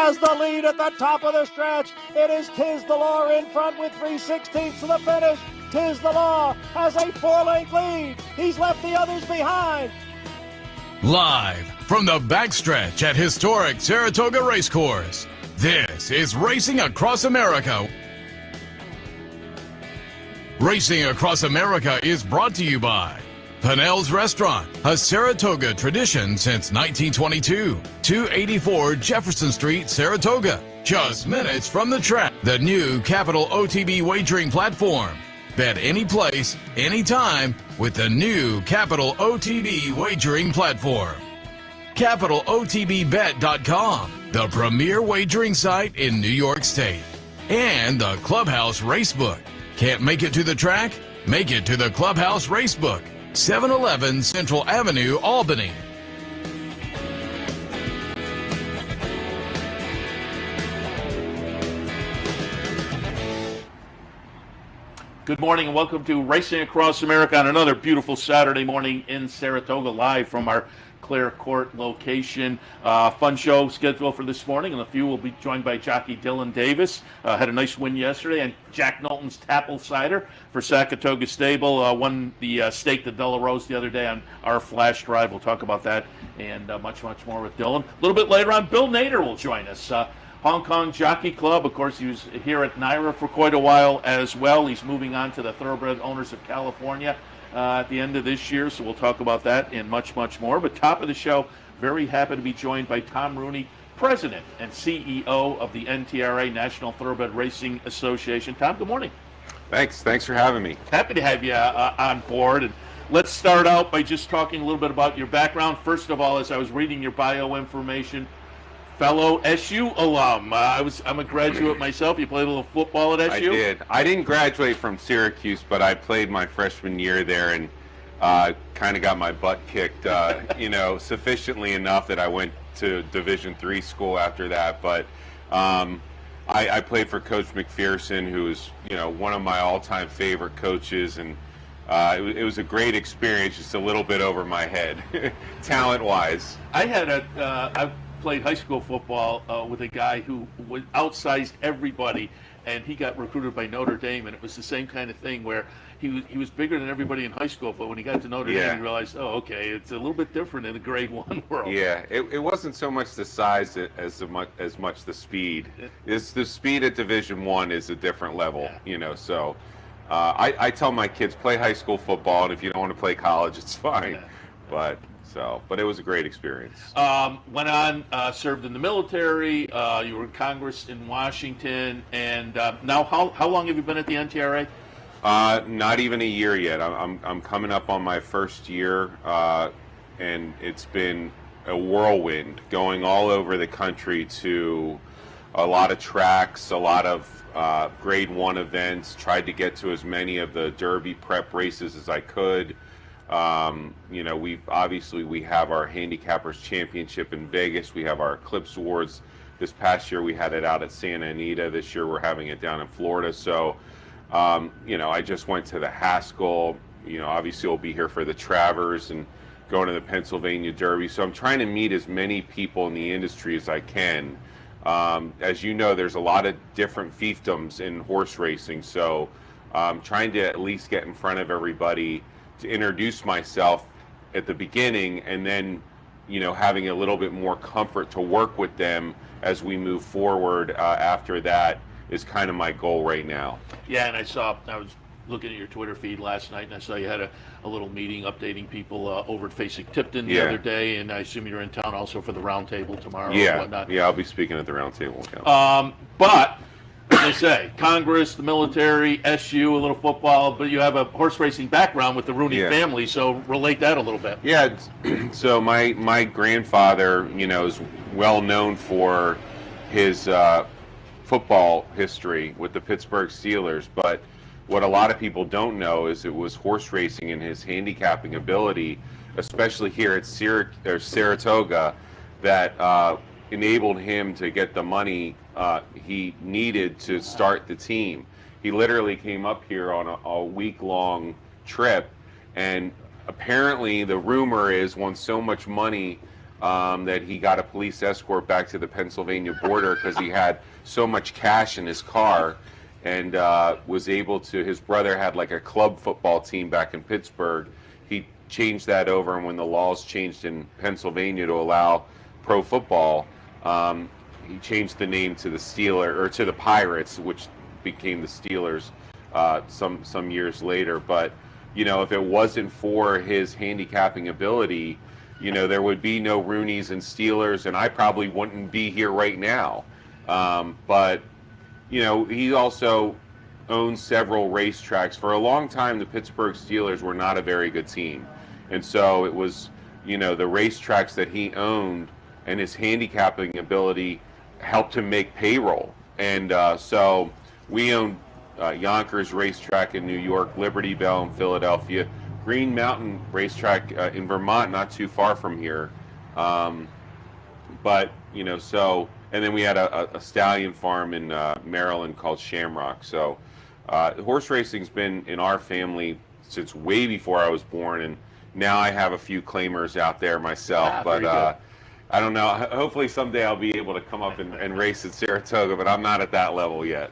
has the lead at the top of the stretch. It is Tiz the Law in front with 3/16 to the finish. Tiz the Law has a 4-length lead. He's left the others behind. Live from the backstretch at historic Saratoga Race Course, this is Racing Across America. Racing Across America is brought to you by Pinnell's Restaurant, a Saratoga tradition since 1922. 284 Jefferson Street, Saratoga, just minutes from the track. The new Capital OTB wagering platform. Bet any place, anytime with the new Capital OTB wagering platform. CapitalOTBBet.com, the premier wagering site in New York State. And the Clubhouse Racebook. Can't make it to the track? Make it to the Clubhouse Racebook. 711 Central Avenue, Albany. Good morning and welcome to Racing Across America on another beautiful Saturday morning in Saratoga, live from our Clare Court location. Fun show scheduled for this morning, and a few will be joined by Jockey Dylan Davis. Had a nice win yesterday, and Jack Knowlton's Tapple Cider for Saratoga Stable won the stake to Della Rose the other day on our flash drive. We'll talk about that and much more with Dylan. A little bit later on, Bill Nader will join us. Hong Kong Jockey Club, of course, he was here at NTRA for quite a while as well. He's moving on to the Thoroughbred Owners of California at the end of this year, so we'll talk about that and much more. But top of the show, very happy to be joined by Tom Rooney, President and CEO of the NTRA, National Thoroughbred Racing Association. Tom, good morning. Thanks for having me. Happy to have you on board. And let's start out by just talking a little bit about your background. First of all, as I was reading your bio information, fellow SU alum. I'm a graduate myself. You played a little football at SU? I did. I didn't graduate from Syracuse, but I played my freshman year there and kind of got my butt kicked, sufficiently enough that I went to Division III school after that. But I played for Coach McPherson, who is, one of my all-time favorite coaches, and it was a great experience, just a little bit over my head, talent-wise. I played high school football with a guy who was outsized everybody, and he got recruited by Notre Dame, and it was the same kind of thing where he was bigger than everybody in high school, but when he got to Notre Dame, he realized, oh, okay, it's a little bit different in the grade one world. Yeah, it wasn't so much the size as much the speed. It's the speed at Division I is a different level, so I tell my kids, play high school football, and if you don't want to play college, it's fine. Yeah. But it was a great experience. Went on, served in the military. You were in Congress in Washington, and now how long have you been at the NTRA? Not even a year yet. I'm coming up on my first year, and it's been a whirlwind, going all over the country to a lot of tracks, a lot of grade 1 events. Tried to get to as many of the Derby prep races as I could. We have our Handicappers Championship in Vegas. We have our Eclipse Awards. This past year we had it out at Santa Anita. This year we're having it down in Florida. So, I just went to the Haskell. Obviously we'll be here for the Travers and going to the Pennsylvania Derby. So I'm trying to meet as many people in the industry as I can. As you know, there's a lot of different fiefdoms in horse racing. So I'm trying to at least get in front of everybody to introduce myself at the beginning, and then having a little bit more comfort to work with them as we move forward after that is kind of my goal right now. Yeah, and I was looking at your Twitter feed last night, and I saw you had a little meeting updating people over at Facing Tipton the other day, and I assume you're in town also for the roundtable tomorrow and whatnot. Yeah, I'll be speaking at the roundtable. But as I say, Congress, the military, SU, a little football, but you have a horse racing background with the Rooney family, so relate that a little bit. Yeah, so my grandfather, is well known for his football history with the Pittsburgh Steelers, but what a lot of people don't know is it was horse racing and his handicapping ability, especially here at Saratoga, that enabled him to get the money he needed to start the team. He literally came up here on a week-long trip, and apparently the rumor is won so much money that he got a police escort back to the Pennsylvania border because he had so much cash in his car, and was able to. His brother had like a club football team back in Pittsburgh. He changed that over, and when the laws changed in Pennsylvania to allow pro football, he changed the name to the to the Pirates, which became the Steelers some years later. But if it wasn't for his handicapping ability, there would be no Rooneys and Steelers, and I probably wouldn't be here right now. But he also owns several racetracks. For a long time, the Pittsburgh Steelers were not a very good team, and so it was the racetracks that he owned and his handicapping ability helped him make payroll. And so we own Yonkers Racetrack in New York, Liberty Bell in Philadelphia, Green Mountain Racetrack in Vermont, not too far from here. But so, and then we had a stallion farm in Maryland called Shamrock. So horse racing's been in our family since way before I was born, and now I have a few claimers out there myself. But I don't know. Hopefully someday I'll be able to come up and race at Saratoga, but I'm not at that level yet.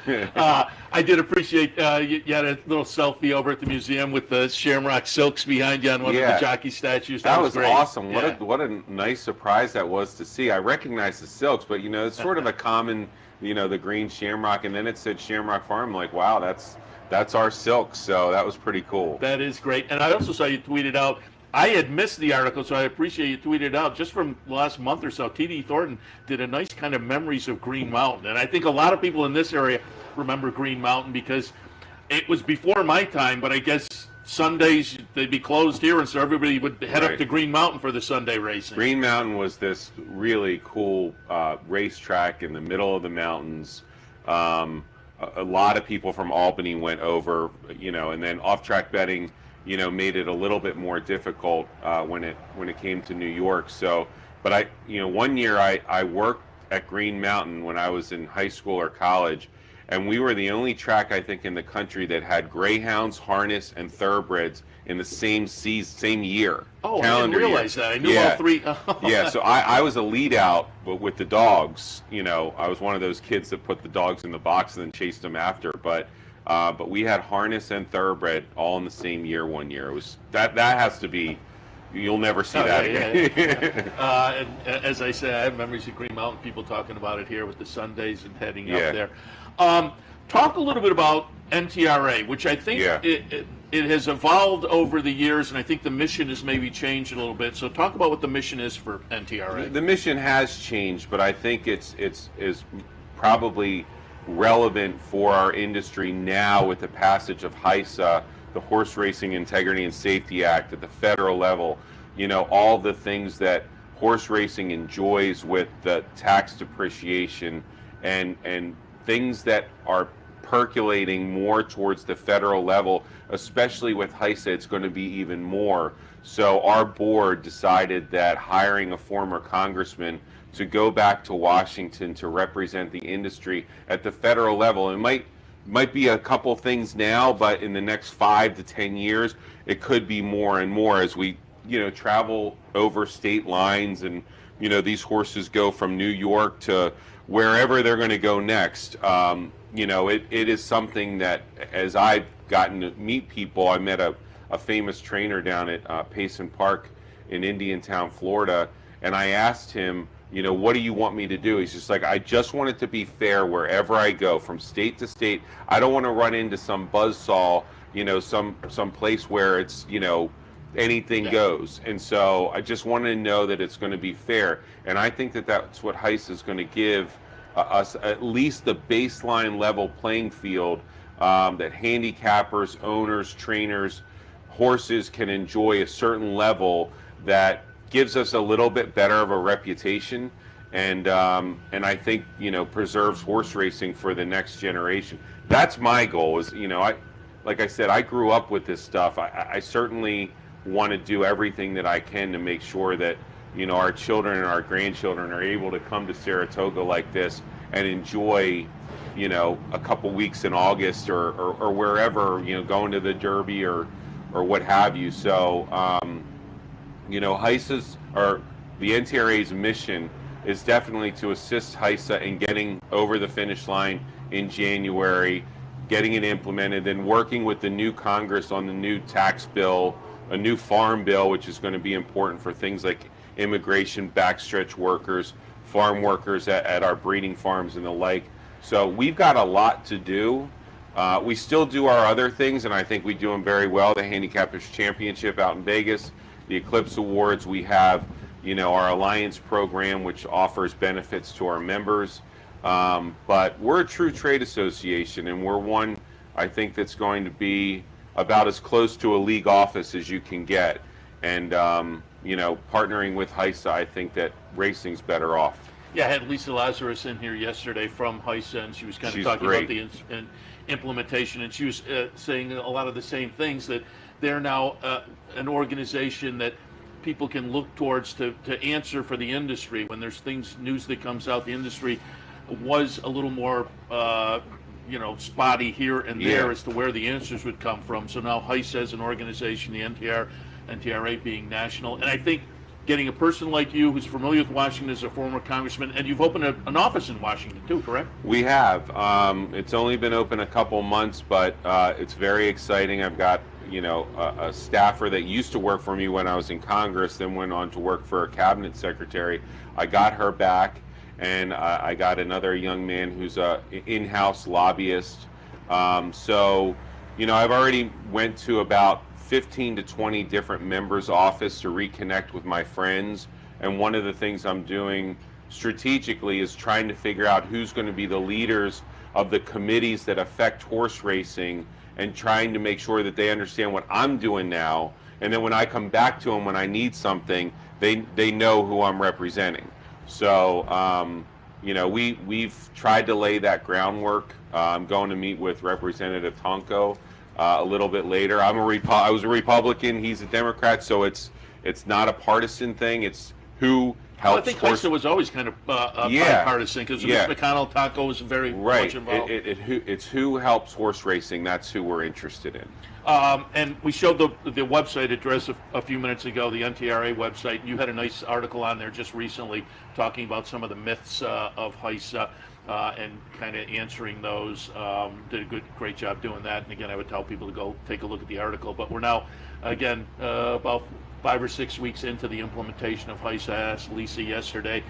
I did appreciate you had a little selfie over at the museum with the Shamrock silks behind you on one of the jockey statues. That was great. Awesome. What a nice surprise that was to see. I recognized the silks, but it's sort of a common, the green Shamrock, and then it said Shamrock Farm. Like, wow, that's our silks. So that was pretty cool. That is great. And I also saw you tweeted out. I had missed the article, so I appreciate you tweeted out just from the last month or so. T.D. Thornton did a nice kind of memories of Green Mountain, and I think a lot of people in this area remember Green Mountain because it was before my time, but I guess Sundays they'd be closed here, and so everybody would head up to Green Mountain for the Sunday racing. Green Mountain was this really cool racetrack in the middle of the mountains. A lot of people from Albany went over, and then off-track betting made it a little bit more difficult when it came to New York. So, but one year I worked at Green Mountain when I was in high school or college, and we were the only track I think in the country that had greyhounds, harness, and thoroughbreds in the same year. Oh, I didn't realize that. I knew all three. Yeah, so I was a lead out, but with the dogs, I was one of those kids that put the dogs in the box and then chased them after. But we had harness and thoroughbred all in the same year one year. It was that has to be, you'll never see that again. And as I said, I have memories of Green Mountain, people talking about it here with the Sundays and heading up there. Talk a little bit about NTRA, which I think it has evolved over the years, and I think the mission has maybe changed a little bit. So talk about what the mission is for NTRA. The mission has changed, but I think it's probably relevant for our industry now with the passage of HISA, the Horse Racing Integrity and Safety Act at the federal level. All the things that horse racing enjoys with the tax depreciation and things that are percolating more towards the federal level, especially with HISA, it's going to be even more. So our board decided that hiring a former congressman to go back to Washington to represent the industry at the federal level, it might be a couple things now, but in the next 5 to 10 years, it could be more and more as we, travel over state lines and, these horses go from New York to wherever they're going to go next. It is something that as I've gotten to meet people, I met a famous trainer down at Payson Park in Indiantown, Florida, and I asked him, what do you want me to do? He's just like, I just want it to be fair wherever I go, from state to state. I don't want to run into some buzzsaw, some place where it's, anything goes. And so I just want to know that it's going to be fair. And I think that that's what HISA is going to give us, at least the baseline level playing field that handicappers, owners, trainers, horses can enjoy a certain level that gives us a little bit better of a reputation, and I think preserves horse racing for the next generation. That's my goal. Is like I said, I grew up with this stuff. I certainly want to do everything that I can to make sure that our children and our grandchildren are able to come to Saratoga like this and enjoy a couple weeks in August or wherever, going to the Derby or what have you. So HISA's or the NTRA's mission is definitely to assist HISA in getting over the finish line in January, getting it implemented, and working with the new Congress on the new tax bill, a new farm bill, which is going to be important for things like immigration, backstretch workers, farm workers at our breeding farms and the like. So we've got a lot to do. We still do our other things, and I think we do them very well. The Handicappers Championship out in Vegas, the Eclipse Awards. We have, our Alliance program, which offers benefits to our members. But we're a true trade association, and we're one, I think, that's going to be about as close to a league office as you can get. And, partnering with HISA, I think that racing's better off. Yeah, I had Lisa Lazarus in here yesterday from HISA, and she was kind of talking about the implementation, and she was saying a lot of the same things, that they're now an organization that people can look towards to answer for the industry. When there's news that comes out, the industry was a little more spotty here and there as to where the answers would come from. So now HISA as an organization, the NTRA being national, and I think getting a person like you who's familiar with Washington as a former congressman, and you've opened an office in Washington too, correct? We have. It's only been open a couple months, but it's very exciting. I've got a staffer that used to work for me when I was in Congress, then went on to work for a cabinet secretary. I got her back, and I got another young man who's a in-house lobbyist. So I've already went to about 15 to 20 different members' office to reconnect with my friends, and one of the things I'm doing strategically is trying to figure out who's going to be the leaders of the committees that affect horse racing, and trying to make sure that they understand what I'm doing now, and then when I come back to them when I need something, they know who I'm representing. So we've tried to lay that groundwork. I'm going to meet with Representative Tonko a little bit later. I was a Republican. He's a Democrat, so it's not a partisan thing. It's who helps. Well, I think HISA was always kind of bipartisan, because Mitch McConnell, Taco was very much involved. It's who helps horse racing. That's who we're interested in. And we showed the website address a few minutes ago, the NTRA website. You had a nice article on there just recently talking about some of the myths of HISA. And kind of answering those. Did a great job doing that. And again, I would tell people to go take a look at the article. But we're now, again, about 5 or 6 weeks into the implementation of HISA. I asked Lisa yesterday.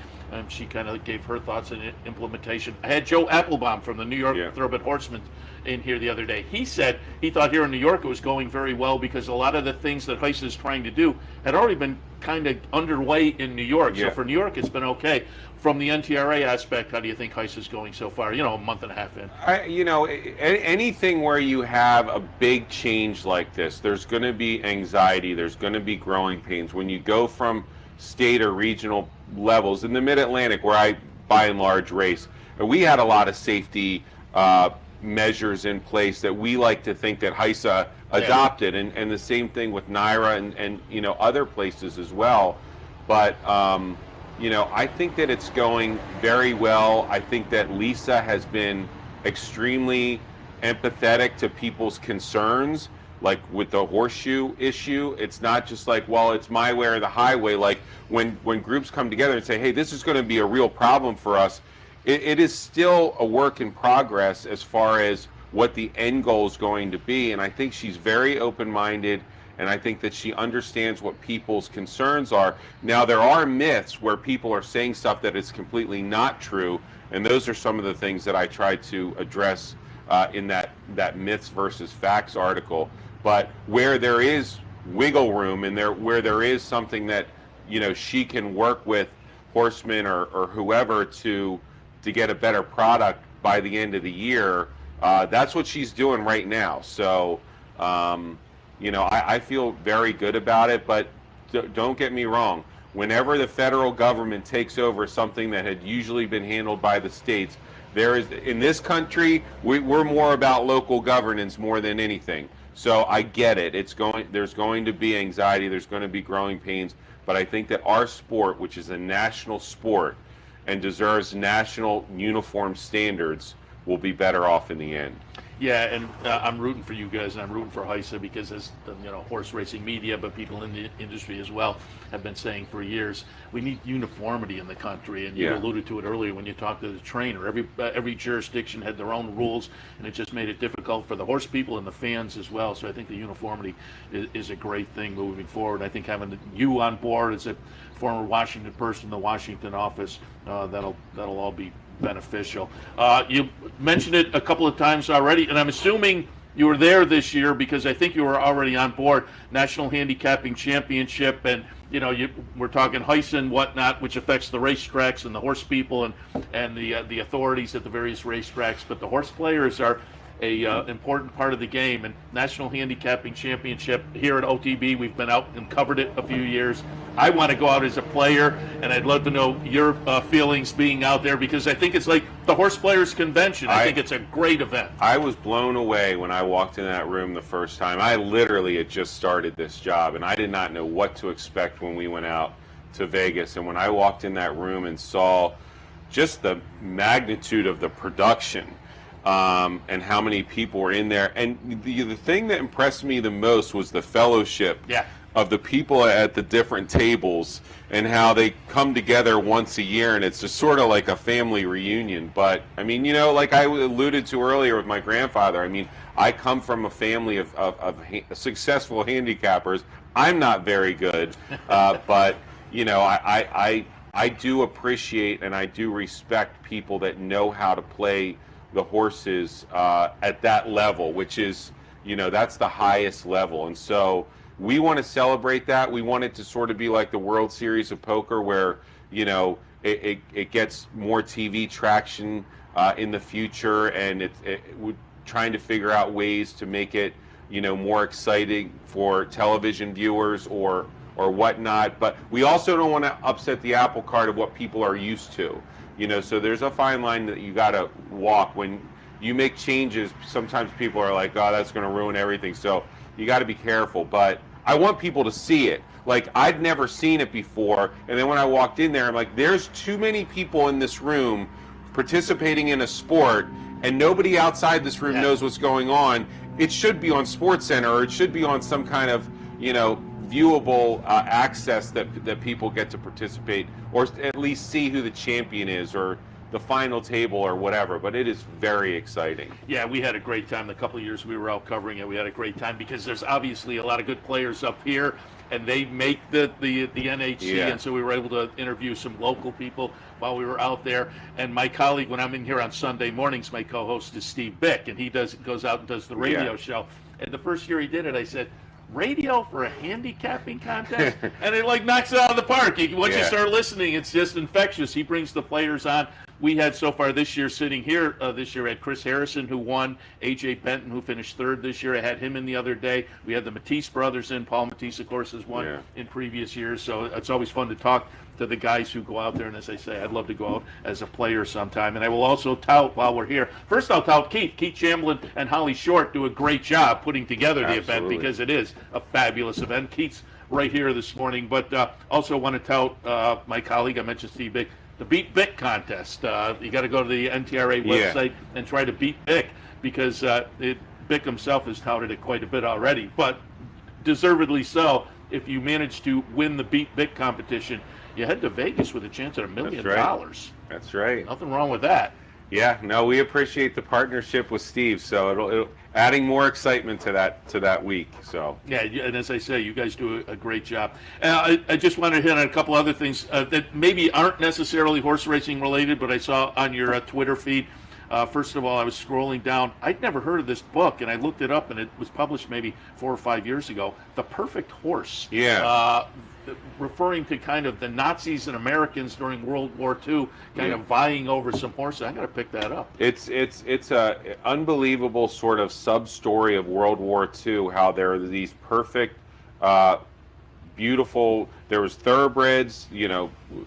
She kind of gave her thoughts on implementation. I had Joe Applebaum from the New York Thoroughbred Horsemen in here the other day. He said he thought here in New York it was going very well, because a lot of the things that HISA is trying to do had already been kind of underway in New York. So for New York, it's been okay. From the NTRA aspect, how do you think HISA is going so far? A month and a half in. Anything where you have a big change like this, there's going to be anxiety. There's going to be growing pains. When you go from state or regional levels, in the Mid-Atlantic, where I by and large race, we had a lot of safety measures in place that we like to think that HISA adopted, and the same thing with NYRA and other places as well. But I think that it's going very well. I think that Lisa has been extremely empathetic to people's concerns, like with the horseshoe issue. It's not just like, well, it's my way or the highway. Like when groups come together and say, hey, this is going to be a real problem for us, it is still a work in progress as far as what the end goal is going to be. And I think she's very open-minded, and I think that she understands what people's concerns are. Now, there are myths where people are saying stuff that is completely not true, and those are some of the things that I tried to address in that myths versus facts article. But where there is wiggle room, and where there is something that she can work with horsemen or whoever to get a better product by the end of the year, that's what she's doing right now. So I feel very good about it, but don't get me wrong. Whenever the federal government takes over something that had usually been handled by the states, in this country, we're more about local governance more than anything. So I get it. There's going to be anxiety. There's going to be growing pains. But I think that our sport, which is a national sport and deserves national uniform standards, will be better off in the end. Yeah, and I'm rooting for you guys, and I'm rooting for HISA because, as horse racing media, but people in the industry as well have been saying for years, we need uniformity in the country. And you alluded to it earlier when you talked to the trainer. Every jurisdiction had their own rules, and it just made it difficult for the horse people and the fans as well. So I think the uniformity is a great thing moving forward. I think having you on board as a former Washington person in the Washington office, that'll all be beneficial. You mentioned it a couple of times already, and I'm assuming you were there this year because I think you were already on board National Handicapping Championship, and we're talking HISA and whatnot, which affects the racetracks and the horse people and the authorities at the various racetracks. But the horse players are a important part of the game, and National Handicapping Championship here at OTB, we've been out and covered it a few years. I want to go out as a player, and I'd love to know your feelings being out there, because I think it's like the Horse Players Convention. I think it's a great event. I was blown away when I walked in that room the first time. I literally had just started this job, and I did not know what to expect when we went out to Vegas. And when I walked in that room and saw just the magnitude of the production, and how many people were in there. And the thing that impressed me the most was the fellowship of the people at the different tables and how they come together once a year, and it's just sort of like a family reunion. But, I mean, like I alluded to earlier with my grandfather, I mean, I come from a family of successful handicappers. I'm not very good, but, I do appreciate and I do respect people that know how to play the horses at that level, which is, that's the highest level. And so we want to celebrate that. We want it to sort of be like the World Series of Poker, where, it gets more TV traction in the future, and we're trying to figure out ways to make it, more exciting for television viewers or whatnot. But we also don't want to upset the apple cart of what people are used to. So there's a fine line that you got to walk. When you make changes, sometimes people are like, oh, that's going to ruin everything. So you got to be careful. But I want people to see it. Like, I'd never seen it before. And then when I walked in there, I'm like, there's too many people in this room participating in a sport, and nobody outside this room knows what's going on. It should be on SportsCenter, or it should be on some kind of, viewable access that people get to participate, or at least see who the champion is, or the final table, or whatever. But it is very exciting. Yeah, we had a great time. The couple of years we were out covering it, we had a great time, because there's obviously a lot of good players up here, and they make the NHC, and so we were able to interview some local people while we were out there. And my colleague, when I'm in here on Sunday mornings, my co-host is Steve Bick, and he goes out and does the radio show. And the first year he did it, I said, radio for a handicapping contest? And it knocks it out of the park. Once you start listening, it's just infectious. He brings the players on. We had so far this year, sitting here this year, had Chris Harrison, who won, AJ Benton, who finished third this year. I had him in the other day. We had the Matisse brothers in. Paul Matisse, of course, has won in previous years. So it's always fun to talk to the guys who go out there. And as I say, I'd love to go out as a player sometime. And I will also tout, while we're here, first I'll tout Keith Chamblin and Holly Short do a great job putting together the event, because it is a fabulous event. Keith's right here this morning. But also want to tout my colleague, I mentioned Steve Bick, the Beat Bick contest. You got to go to the NTRA website and try to beat Bick, because Bick himself has touted it quite a bit already, but deservedly so. If you manage to win the Beat Bick competition, you head to Vegas with a chance at $1 million. That's right. Nothing wrong with that. Yeah, no, we appreciate the partnership with Steve, so it'll adding more excitement to that week. So yeah, and as I say, you guys do a great job. I just want to hit on a couple other things that maybe aren't necessarily horse racing related, but I saw on your Twitter feed. First of all, I was scrolling down. I'd never heard of this book, and I looked it up, and it was published maybe 4 or 5 years ago. The Perfect Horse. Yeah. Referring to kind of the Nazis and Americans during World War II, kind of vying over some horses. I got to pick that up. It's a unbelievable sort of sub-story of World War II, how there are these perfect, beautiful, there was thoroughbreds,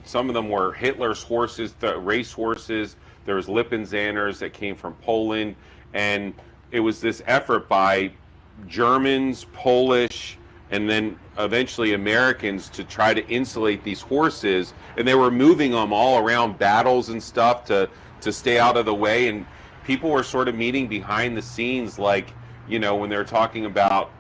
some of them were Hitler's horses, the race horses. There was Lippenzanners that came from Poland, and it was this effort by Germans, Polish, and then eventually Americans to try to insulate these horses, and they were moving them all around battles and stuff to stay out of the way. And people were sort of meeting behind the scenes, like, you know, when they're talking about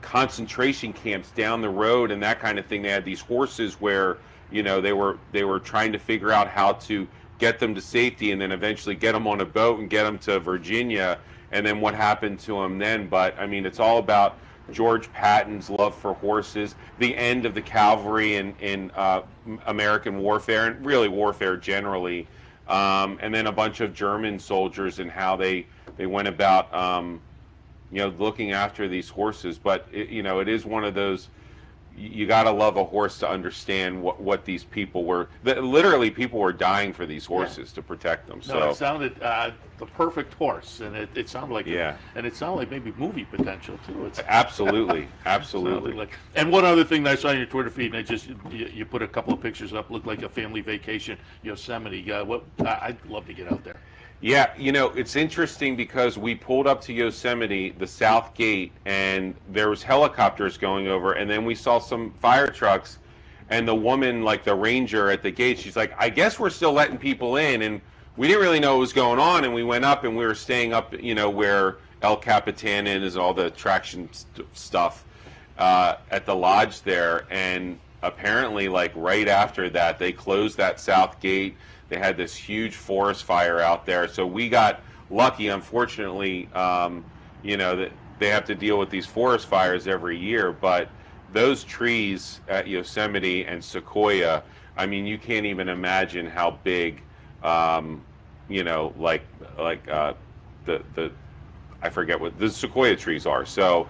concentration camps down the road and that kind of thing. They had these horses where, you know, they were trying to figure out how to get them to safety and then eventually get them on a boat and get them to Virginia, and then what happened to them then. But I mean, it's all about George Patton's love for horses, the end of the cavalry in American warfare, and really warfare generally, and then a bunch of German soldiers and how they went about you know, looking after these horses. But you know, it is one of those, you got to love a horse to understand what these people were. Literally, people were dying for these horses to protect them. No, it sounded the perfect horse, and it sounded like and it sounded like maybe movie potential too. It's absolutely, absolutely. And one other thing that I saw on your Twitter feed, and you put a couple of pictures up, looked like a family vacation, Yosemite. I'd love to get out there. Yeah, you know, it's interesting because we pulled up to Yosemite, the south gate, and there was helicopters going over, and then we saw some fire trucks, and the woman, like the ranger at the gate, she's like, I guess we're still letting people in, and we didn't really know what was going on, and we went up, and we were staying up, you know, where El Capitan is, all the attraction stuff at the lodge there, and apparently, like, right after that, they closed that south gate. They had this huge forest fire out there, so we got lucky. Unfortunately, you know, that they have to deal with these forest fires every year, but those trees at Yosemite and Sequoia, I mean, you can't even imagine how big, you know, like the I forget what the Sequoia trees are. So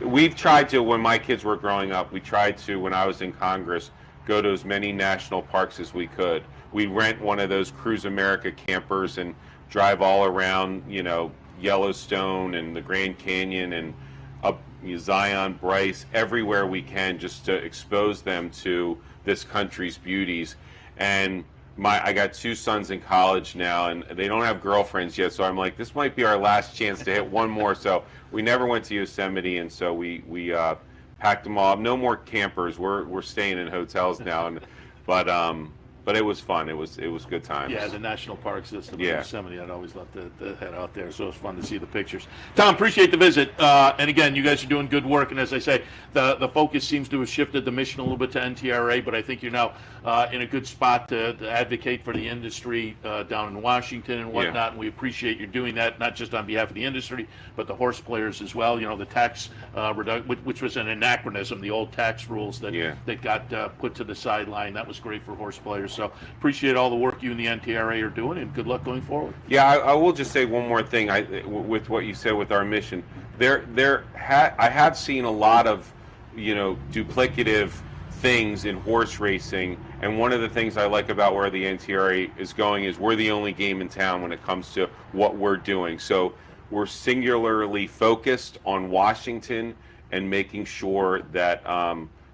we've tried to, when my kids were growing up, we tried to, when I was in Congress, go to as many national parks as we could. We rent one of those Cruise America campers and drive all around, you know, Yellowstone and the Grand Canyon and up Zion, Bryce, everywhere we can, just to expose them to this country's beauties. And I got two sons in college now, and they don't have girlfriends yet, so I'm like, this might be our last chance to hit one more. So we never went to Yosemite, and so we packed them all up. No more campers. We're staying in hotels now, but it was fun. It was good times. Yeah, the national park system in Yosemite. I'd always love to head out there, so it was fun to see the pictures. Tom, appreciate the visit. And again, you guys are doing good work. And as I say, the focus seems to have shifted the mission a little bit to NTRA, but I think you're now in a good spot to advocate for the industry down in Washington and whatnot. Yeah. And we appreciate you doing that, not just on behalf of the industry, but the horse players as well. You know, the tax which was an anachronism, the old tax rules that got put to the sideline. That was great for horse players. So appreciate all the work you and the NTRA are doing, and good luck going forward. Yeah, I will just say one more thing. With what you said with our mission, I have seen a lot of, you know, duplicative things in horse racing, and one of the things I like about where the NTRA is going is we're the only game in town when it comes to what we're doing. So we're singularly focused on Washington and making sure that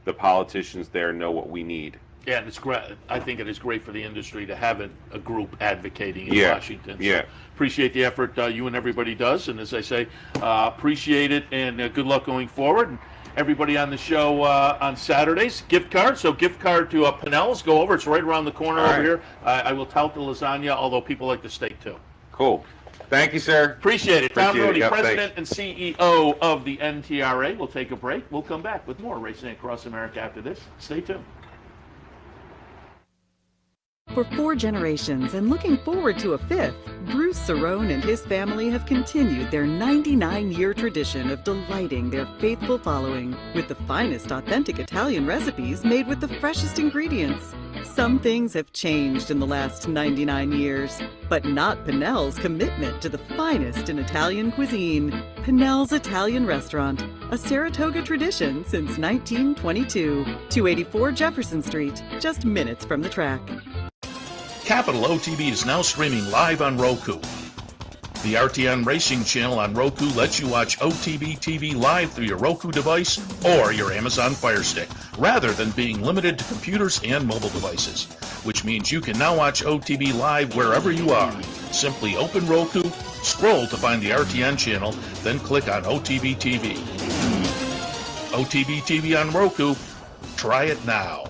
the politicians there know what we need. Yeah, and it's great. I think it is great for the industry to have a group advocating in Washington. So appreciate the effort you and everybody does, and as I say, appreciate it, and good luck going forward. And everybody on the show on Saturdays, gift card. So gift card to Pinnell's. Go over. It's right around the corner over here. I will tout the lasagna, although people like the steak too. Cool. Thank you, sir. Appreciate it. Tom Rooney, President and CEO of the NTRA. We'll take a break. We'll come back with more Racing Across America after this. Stay tuned. For 4 generations and looking forward to a 5th, Bruce Cerrone and his family have continued their 99-year tradition of delighting their faithful following with the finest authentic Italian recipes made with the freshest ingredients. Some things have changed in the last 99 years, but not Pinnell's commitment to the finest in Italian cuisine. Pinnell's Italian Restaurant, a Saratoga tradition since 1922. 284 Jefferson Street, just minutes from the track. Capital OTB is now streaming live on Roku. The RTN Racing channel on Roku lets you watch OTB TV live through your Roku device or your Amazon Fire Stick, rather than being limited to computers and mobile devices, which means you can now watch OTB live wherever you are. Simply open Roku, scroll to find the RTN channel, then click on OTB TV. OTB TV on Roku. Try it now.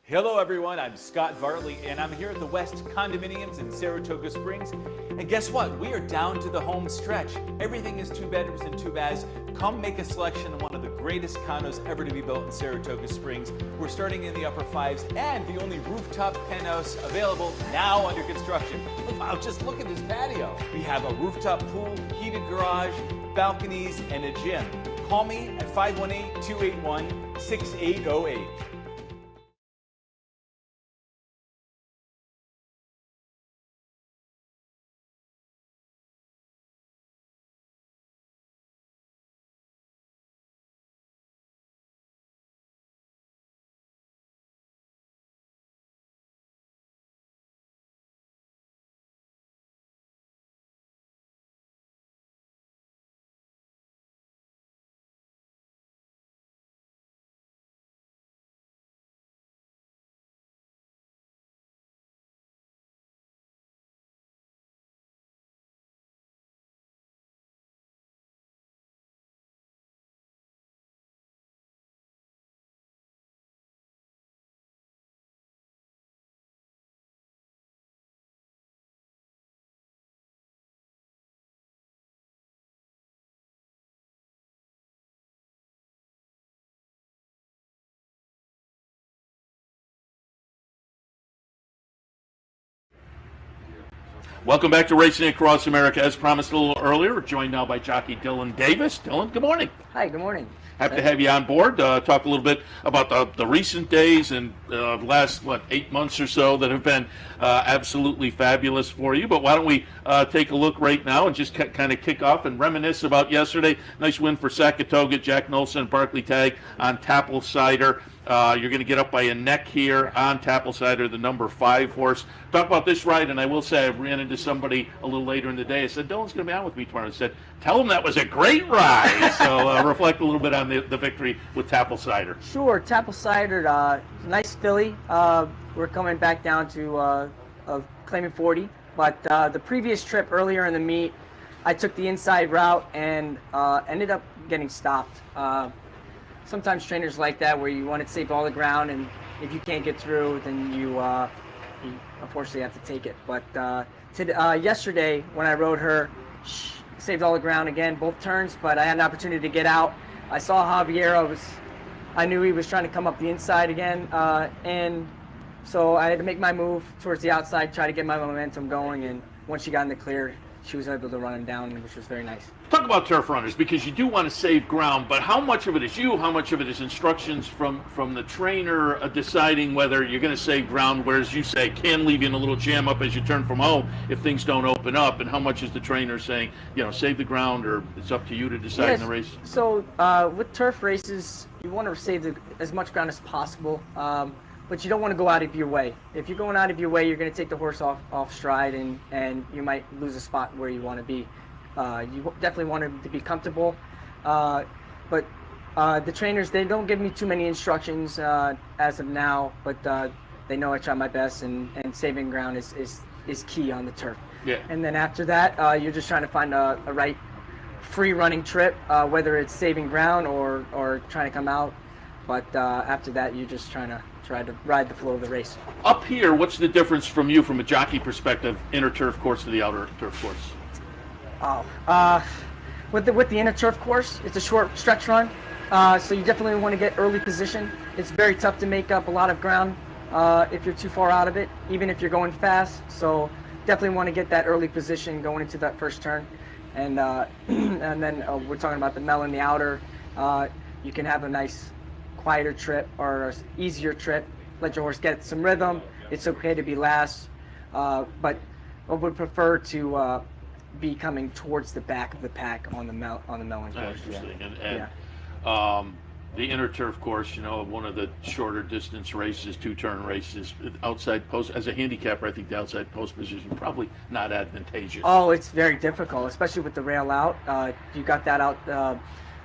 Hello everyone, I'm Scott Vartley and I'm here at the West Condominiums in Saratoga Springs. And guess what? We are down to the home stretch. Everything is 2 bedrooms and 2 baths. Come make a selection of one of the greatest condos ever to be built in Saratoga Springs. We're starting in the upper 5s and the only rooftop penthouse available now under construction. Wow, just look at this patio. We have a rooftop pool, heated garage, balconies, and a gym. Call me at 518-281-6808. Welcome back to Racing Across America. As promised a little earlier, we're joined now by Jockey Dylan Davis. Dylan, good morning. Hi, good morning. Happy to have you on board. Talk a little bit about the recent days and last, 8 months or so that have been absolutely fabulous for you. But why don't we take a look right now and just kind of kick off and reminisce about yesterday. Nice win for Saratoga, Jack Nolson and Barkley Tag on Tapplesider. You're going to get up by a neck here on Tapplesider, the number 5 horse. Talk about this ride, and I will say I ran into somebody a little later in the day. I said, Dylan's going to be on with me tomorrow. I said, tell him that was a great ride. So reflect a little bit on the victory with Tapplesider. Sure, Tapplesider, nice filly. We're coming back down to claiming 40. But the previous trip earlier in the meet, I took the inside route and ended up getting stopped. Sometimes trainers like that where you want to save all the ground, and if you can't get through, then you unfortunately have to take it. But yesterday when I rode her, she saved all the ground again, both turns, but I had an opportunity to get out. I saw Javier, I knew he was trying to come up the inside again, and so I had to make my move towards the outside, try to get my momentum going, and once she got in the clear, she was able to run him down, which was very nice. Talk about turf runners, because you do want to save ground, but how much of it is you? How much of it is instructions from the trainer deciding whether you're going to save ground, whereas you say can leave you in a little jam up as you turn from home if things don't open up, and how much is the trainer saying, save the ground, or it's up to you to decide in the race? So with turf races, you want to save as much ground as possible, but you don't want to go out of your way. If you're going out of your way, you're going to take the horse off stride, and you might lose a spot where you want to be. You definitely want him to be comfortable, but the trainers, they don't give me too many instructions as of now, but they know I try my best, and saving ground is key on the turf. Yeah. And then after that, you're just trying to find a right free running trip, whether it's saving ground or trying to come out. But after that, you're just try to ride the flow of the race. Up here, what's the difference from you, from a jockey perspective, inner turf course to the outer turf course? With the inner turf course, it's a short stretch run, so you definitely want to get early position. It's very tough to make up a lot of ground if you're too far out of it, even if you're going fast. So definitely want to get that early position going into that first turn. And and then we're talking about the mel in the outer. You can have a nice quieter trip or an easier trip. Let your horse get some rhythm. It's okay to be last, but I would prefer to be coming towards the back of the pack on the melon course. Interesting. Yeah. And the inner turf course, one of the shorter distance races, 2-turn races, outside post, as a handicapper, I think the outside post position probably not advantageous. Oh, it's very difficult, especially with the rail out. You got that out,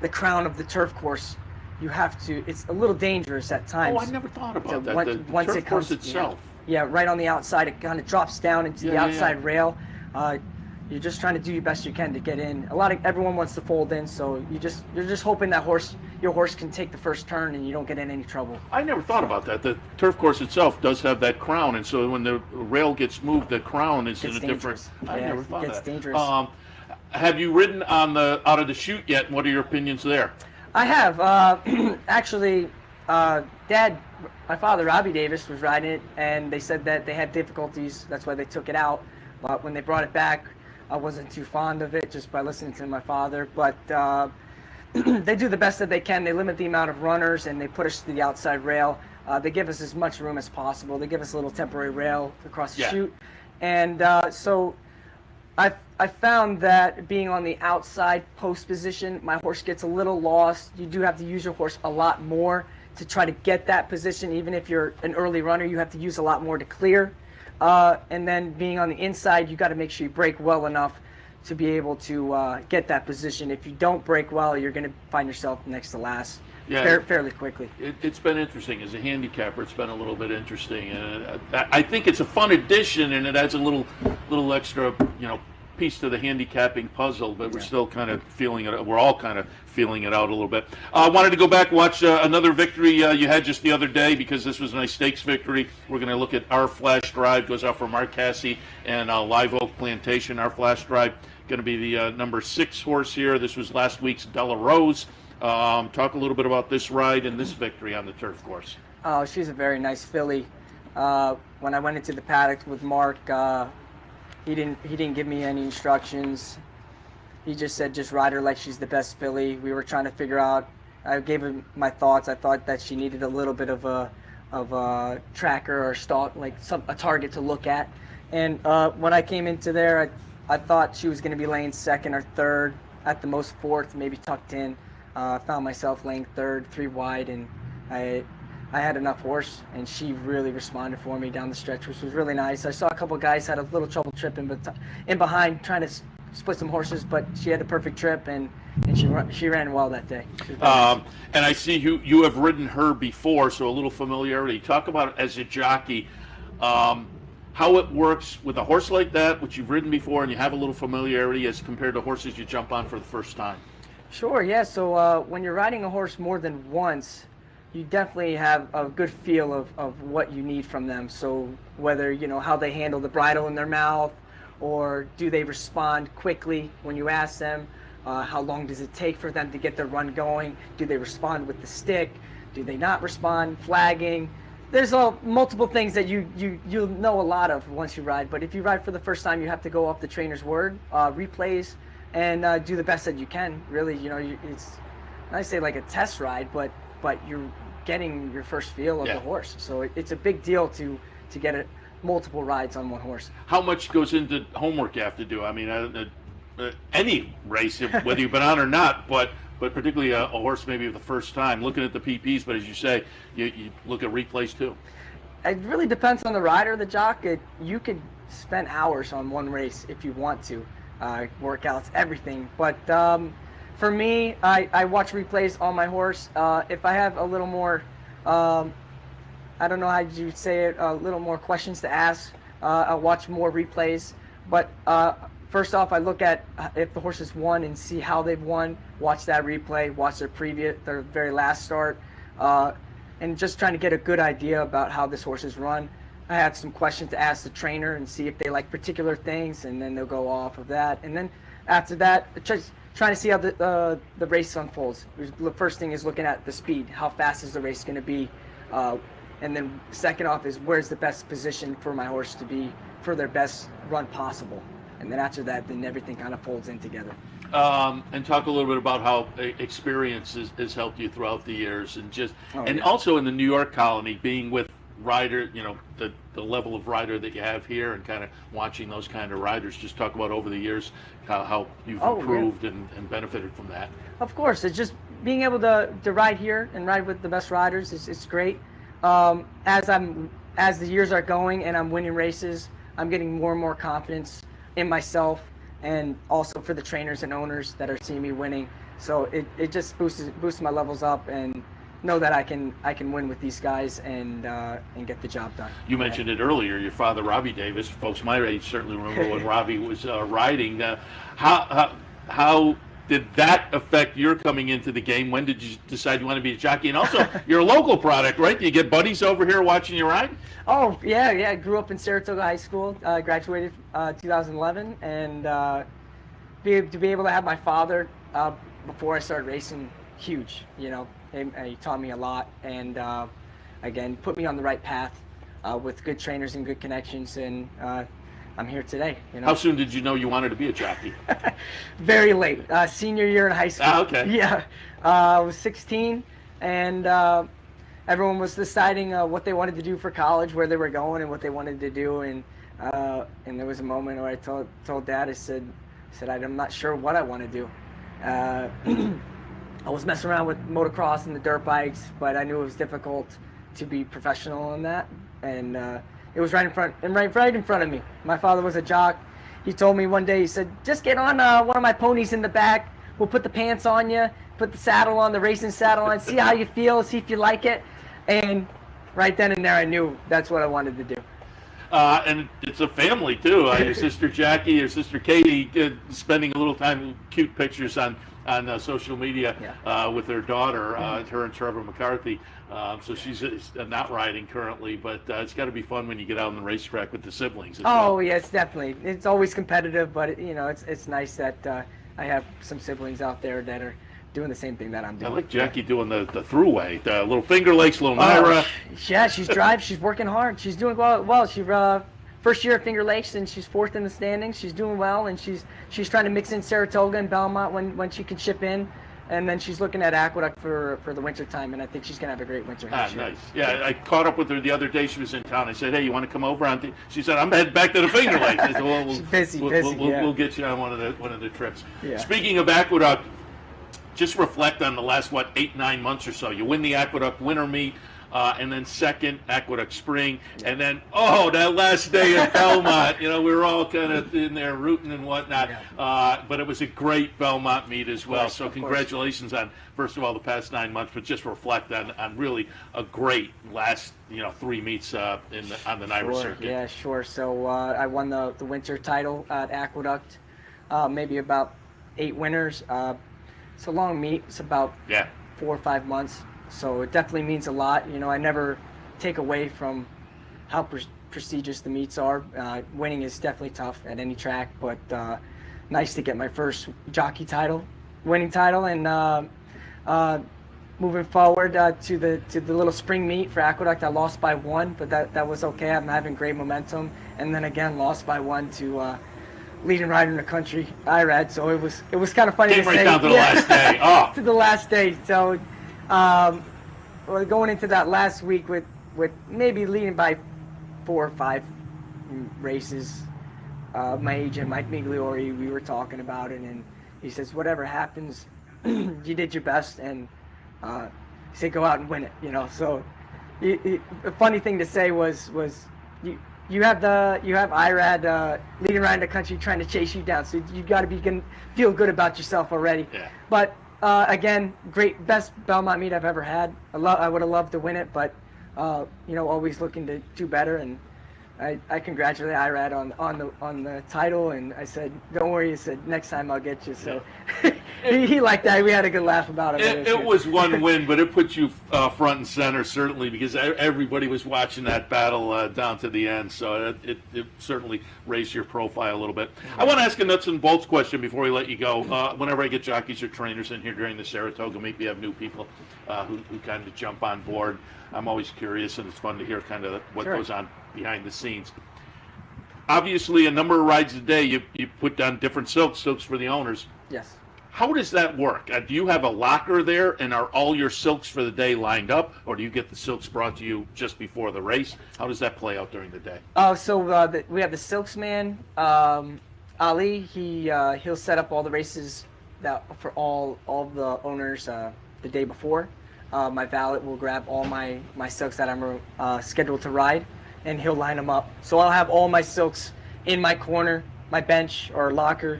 the crown of the turf course. You have to, it's a little dangerous at times. Oh, I never thought about that. Once turf it comes course itself. Yeah, right on the outside, it kind of drops down into the outside rail. you're just trying to do your best you can to get in. Everyone wants to fold in, so you're just hoping that your horse can take the first turn and you don't get in any trouble. I never thought about that. The turf course itself does have that crown, and so when the rail gets moved, the crown is in a different. I never thought it gets that. dangerous. Have you ridden on the out of the chute yet? What are your opinions there? I have. Actually, my father, Robbie Davis, was riding it, and they said that they had difficulties. That's why they took it out. But when they brought it back, I wasn't too fond of it just by listening to my father. But they do the best that they can. They limit the amount of runners, and they put us to the outside rail. They give us as much room as possible. They give us a little temporary rail across the chute. And so I found that being on the outside post position, my horse gets a little lost. You do have to use your horse a lot more to try to get that position. Even if you're an early runner, you have to use a lot more to clear. And then being on the inside, you got to make sure you break well enough to be able to get that position. If you don't break well, you're going to find yourself next to last fairly quickly. It's been interesting. As a handicapper, it's been a little bit interesting. And I think it's a fun addition, and it adds a little extra, piece to the handicapping puzzle, but we're still kind of feeling it. We're all kind of feeling it out a little bit. I wanted to go back and watch another victory you had just the other day, because this was a nice stakes victory. We're going to look at Our Flash Drive, goes out for Mark Cassie and Live Oak Plantation. Our Flash Drive going to be the number 6 horse here. This was last week's Della Rose. Talk a little bit about this ride and this victory on the turf course. Oh, she's a very nice filly. When I went into the paddock with Mark, he didn't give me any instructions. He just said, just ride her like she's the best filly. We were trying to figure out. I gave him my thoughts. I thought that she needed a little bit of a tracker or stalk, like a target to look at. And when I came into there, I thought she was going to be laying 2nd or 3rd, at the most 4th, maybe tucked in. Found myself laying 3rd, 3 wide, and I had enough horse, and she really responded for me down the stretch, which was really nice. I saw a couple guys had a little trouble tripping in behind, trying to split some horses, but she had a perfect trip, and she ran well that day. And I see you have ridden her before, so a little familiarity. Talk about it as a jockey, how it works with a horse like that, which you've ridden before, and you have a little familiarity as compared to horses you jump on for the first time. Sure, yeah. So when you're riding a horse more than once, you definitely have a good feel of what you need from them. So whether, how they handle the bridle in their mouth, or do they respond quickly when you ask them, how long does it take for them to get their run going? Do they respond with the stick? Do they not respond? Flagging. There's multiple things that you'll know a lot of once you ride, but if you ride for the first time, you have to go off the trainer's word, replays, and do the best that you can. Really, it's, I say like a test ride, but you're getting your first feel of the horse. So it's a big deal to get multiple rides on one horse. How much goes into homework you have to do? I mean, any race, whether you've been on or not, but particularly a horse maybe the first time, looking at the PPs, but as you say, you look at replays too. It really depends on the rider, the jock. You could spend hours on one race if you want to, workouts, everything. But for me, I watch replays on my horse. If I have a little more, I don't know how you say it, a little more questions to ask, I'll watch more replays. But first off, I look at if the horse has won and see how they've won, watch that replay, watch their very last start, and just trying to get a good idea about how this horse has run. I have some questions to ask the trainer and see if they like particular things, and then they'll go off of that. And then after that, just trying to see how the race unfolds. The first thing is looking at the speed. How fast is the race going to be? And then second off is where's the best position for my horse to be for their best run possible. And then after that, then everything kind of folds in together. And talk a little bit about how experience has helped you throughout the years, and also in the New York colony, being with rider, the level of rider that you have here, and kind of watching those kind of riders. Just talk about over the years how you've improved and benefited from that. Of course, it's just being able to ride here and ride with the best riders. It's great. As the years are going and I'm winning races, I'm getting more and more confidence in myself, and also for the trainers and owners that are seeing me winning. So it just boosts my levels up, and know that I can win with these guys and get the job done. You mentioned it earlier. Your father, Robbie Davis. Folks my age certainly remember when Robbie was riding. How did that affect your coming into the game? When did you decide you want to be a jockey? And also, you're a local product, right? Do you get buddies over here watching you ride? Oh, yeah. I grew up in Saratoga High School, graduated 2011, and to be able to have my father before I started racing, huge. You know, he taught me a lot, and again, put me on the right path with good trainers and good connections, and I'm here today. You know? How soon did you know you wanted to be a jockey? Very late, senior year in high school. Okay. Yeah, I was 16, and everyone was deciding what they wanted to do for college, where they were going, and what they wanted to do. And there was a moment where I told Dad, I said I'm not sure what I want to do. I was messing around with motocross and the dirt bikes, but I knew it was difficult to be professional in that, and it was right in front of me. My father was a jock. He told me one day, he said, just get on one of my ponies in the back. We'll put the pants on you, put the saddle on, the racing saddle on, see how you feel, see if you like it. And right then and there, I knew that's what I wanted to do. And it's a family, too. Your sister Jackie, your sister Katie, spending a little time with cute pictures on social media with her daughter, her and Trevor McCarthy. So she's not riding currently, but it's got to be fun when you get out on the racetrack with the siblings as well. Oh, yes, definitely. It's always competitive, but it's nice that I have some siblings out there that are doing the same thing that I'm doing. I like Jackie doing the throughway, the little Finger Lakes, little Naira. Yeah, she's working hard. She's doing well. She first year at Finger Lakes, and she's fourth in the standings. She's doing well, and she's trying to mix in Saratoga and Belmont when she can ship in. And then she's looking at Aqueduct for the winter time, and I think she's going to have a great winter. Nice. Yeah, I caught up with her the other day. She was in town. I said, hey, you want to come over? She said, I'm headed back to the Finger Lakes. I said, well, she's busy. We'll get you on one of the trips. Yeah. Speaking of Aqueduct, just reflect on the last, 8-9 months or so. You win the Aqueduct winter meet, and then second, Aqueduct spring, and then, that last day in Belmont, we were all kind of in there rooting and whatnot, but it was a great Belmont meet as well. So congratulations on, first of all, the past 9 months, but just reflect on really a great last, 3 meets on the NTRA circuit. Yeah, sure. So I won the winter title at Aqueduct, maybe about 8 winners. It's a long meet. It's about 4 or 5 months. So it definitely means a lot. I never take away from how prestigious the meets are. Winning is definitely tough at any track, but nice to get my first jockey title, winning title, and moving forward to the little spring meet for Aqueduct. I lost by 1, but that was okay. I'm having great momentum, and then again lost by 1 to leading rider in the country, IRAD. So it was kind of funny Came to right say. Down to the last day. To the last day. So we're going into that last week with maybe leading by 4 or 5 races. My agent, Mike Migliori, we were talking about it, and he says, whatever happens, you did your best, and he said, go out and win it. So the funny thing to say was you have IRAD leading around the country trying to chase you down, so you got to feel good about yourself already. Yeah. But again, best Belmont meet I've ever had. I would have loved to win it, but always looking to do better. And I congratulate IRAD on the title, and I said, don't worry. He said, next time I'll get you. So he liked that. We had a good laugh about it. It was one win, but it put you front and center, certainly, because everybody was watching that battle down to the end. So it certainly raised your profile a little bit. I want to ask a nuts and bolts question before we let you go. Whenever I get jockeys or trainers in here during the Saratoga meet, we have new people who kind of jump on board. I'm always curious, and it's fun to hear kind of what goes on behind the scenes. Obviously, a number of rides a day, you put down different silks for the owners. Yes. How does that work? Do you have a locker there, and are all your silks for the day lined up, or do you get the silks brought to you just before the race? How does that play out during the day? So we have the silksman, Ali. He'll set up all the races for all the owners the day before. My valet will grab all my silks that I'm scheduled to ride, and he'll line them up. So I'll have all my silks in my corner, my bench or locker,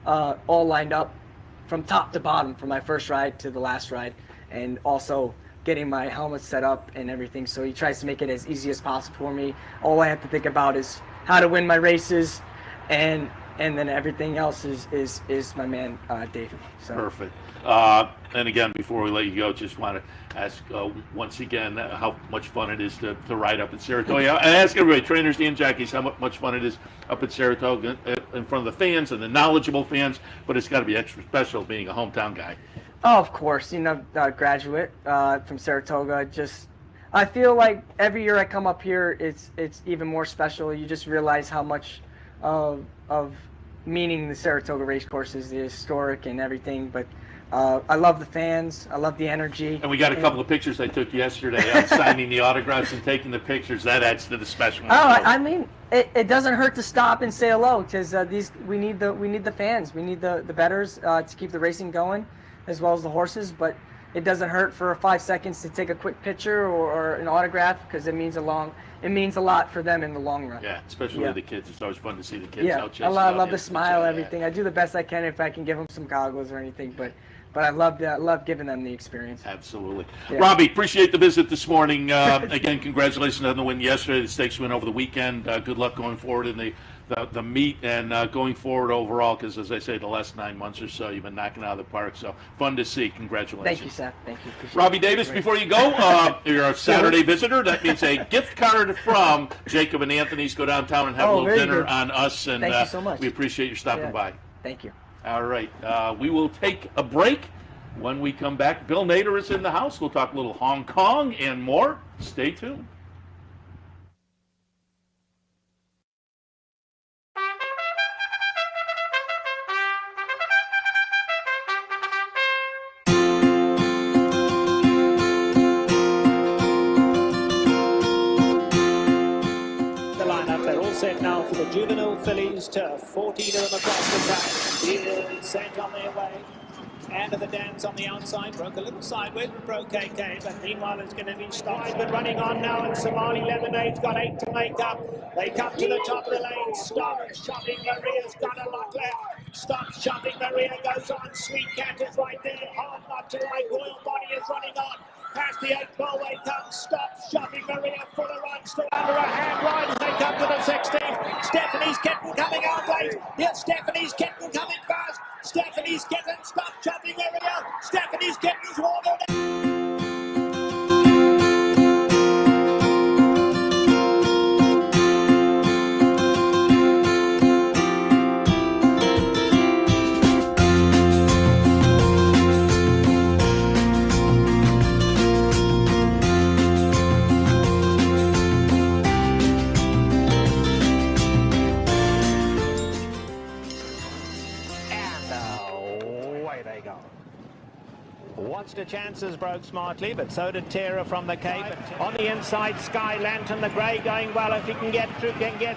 all lined up from top to bottom from my first ride to the last ride, and also getting my helmet set up and everything. So he tries to make it as easy as possible for me. All I have to think about is how to win my races, and then everything else is my man David. So. Perfect. And again, before we let you go, just want to ask once again how much fun it is to ride up at Saratoga. I ask everybody, trainers and jockeys, how much fun it is up at Saratoga in front of the fans and the knowledgeable fans, but it's got to be extra special being a hometown guy. Oh, of course, graduate from Saratoga. I feel like every year I come up here, it's even more special. You just realize how much of meaning the Saratoga Race Course is, the historic and everything. But I love the fans. I love the energy. And we got a couple of pictures I took yesterday on signing the autographs and taking the pictures. That adds to the special. Oh, I mean, it doesn't hurt to stop and say hello, because we need the fans. We need the bettors to keep the racing going, as well as the horses. But it doesn't hurt for 5 seconds to take a quick picture or an autograph, because it means a lot for them in the long run. Yeah, especially the kids. It's always fun to see the kids out chasing. I love the smile, everything. I do the best I can if I can give them some goggles or anything, but I love giving them the experience. Absolutely. Yeah. Robbie, appreciate the visit this morning. Again, congratulations on the win yesterday, the stakes win over the weekend. Good luck going forward in the meet and going forward overall, because as I say, the last 9 months or so, you've been knocking it out of the park. So fun to see. Congratulations. Thank you, Seth. Thank you. Appreciate Robbie it. Davis, Great. before you go, you're a Saturday visitor. That means a gift card from Jacob and Anthony's. Go downtown and have a little very dinner good. on us. And Thank you so much. we appreciate you stopping by. Thank you. All right. We will take a break. When we come back, Bill Nader is in the house. We'll talk a little Hong Kong and more. Stay tuned. They're all set now for the juvenile fillies turf. 14 of them across the track. Is sent on their way. And the dance on the outside, broke a little sideways, but broke KK, but meanwhile it's going to be stopped. But running on now, and Somali Lemonade's got 8 to make up. They come to the top of the lane, stop shopping, Maria's got a lot left. Stop shopping, Maria goes on, Sweet Cat is right there, hard not to like, Royal Body is running on. Past the 8 ball way comes, stop shopping, Maria for the run, still under a hand ride as they come to the 16th. Stephanie's Kitten coming out late. Here's Stephanie's Kitten coming fast. Stephanie's Kitten, stop shopping, Maria. Stephanie's Kitten's watered. Watched the chances, broke smartly, but so did Terra from the Cape. On the inside, Sky Lantern the Grey going well. If he can get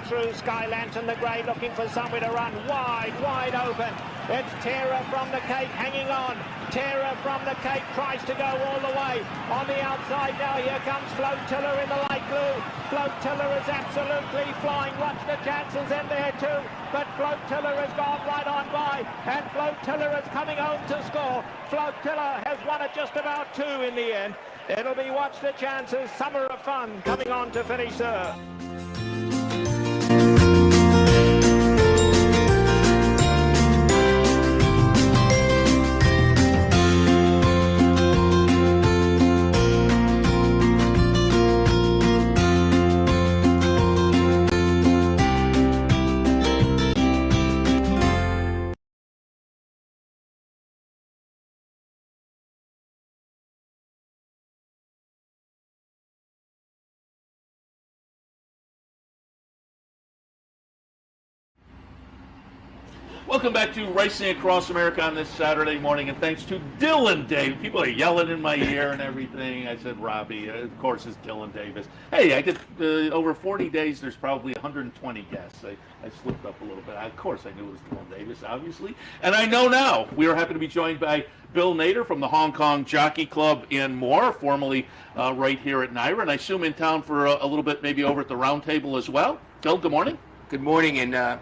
through. Sky Lantern the Grey looking for somewhere to run. Wide open. It's Terra from the Cape hanging on. Terra from the Cape tries to go all the way. On the outside now, here comes Flotilla in the light blue. Flotilla is absolutely flying. Watch the chances in there too. But Flotilla has gone right on by. And Flotilla is coming home to score. Flotilla has won it just about 2 in the end. It'll be watch the chances. Summer of fun coming on to finish third. Welcome back to Racing Across America on this Saturday morning, and thanks to Dylan Davis. People are yelling in my ear and everything. I said Robbie, of course it's Dylan Davis. Hey, I get over 40 days, there's probably 120 guests. I slipped up a little bit. Of course I knew it was Dylan Davis, obviously. And I know now. We are happy to be joined by Bill Nader from the Hong Kong Jockey Club and more, formerly right here at NTRA, and I assume in town for a little bit, maybe over at the Round Table as well. Bill, good morning. Good morning, and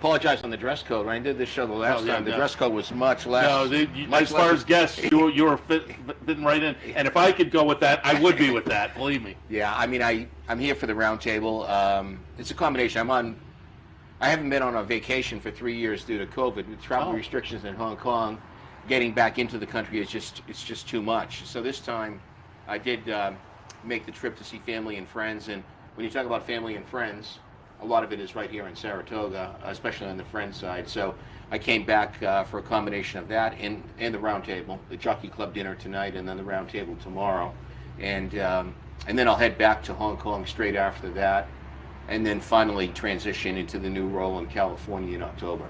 apologize on the dress code. When I did this show the last time, the no. dress code was much less. No, much as far less. as guests, you were fitting right in. And if I could go with that, I would be with that. Believe me. Yeah, I mean, I'm here for the round table. It's a combination. I haven't been on a vacation for 3 years due to COVID. With travel restrictions in Hong Kong, getting back into the country it's just too much. So this time, I did make the trip to see family and friends. And when you talk about family and friends, a lot of it is right here in Saratoga, especially on the friend side. So I came back for a combination of that and the round table, the Jockey Club dinner tonight, and then the round table tomorrow. And then I'll head back to Hong Kong straight after that, and then finally transition into the new role in California in October.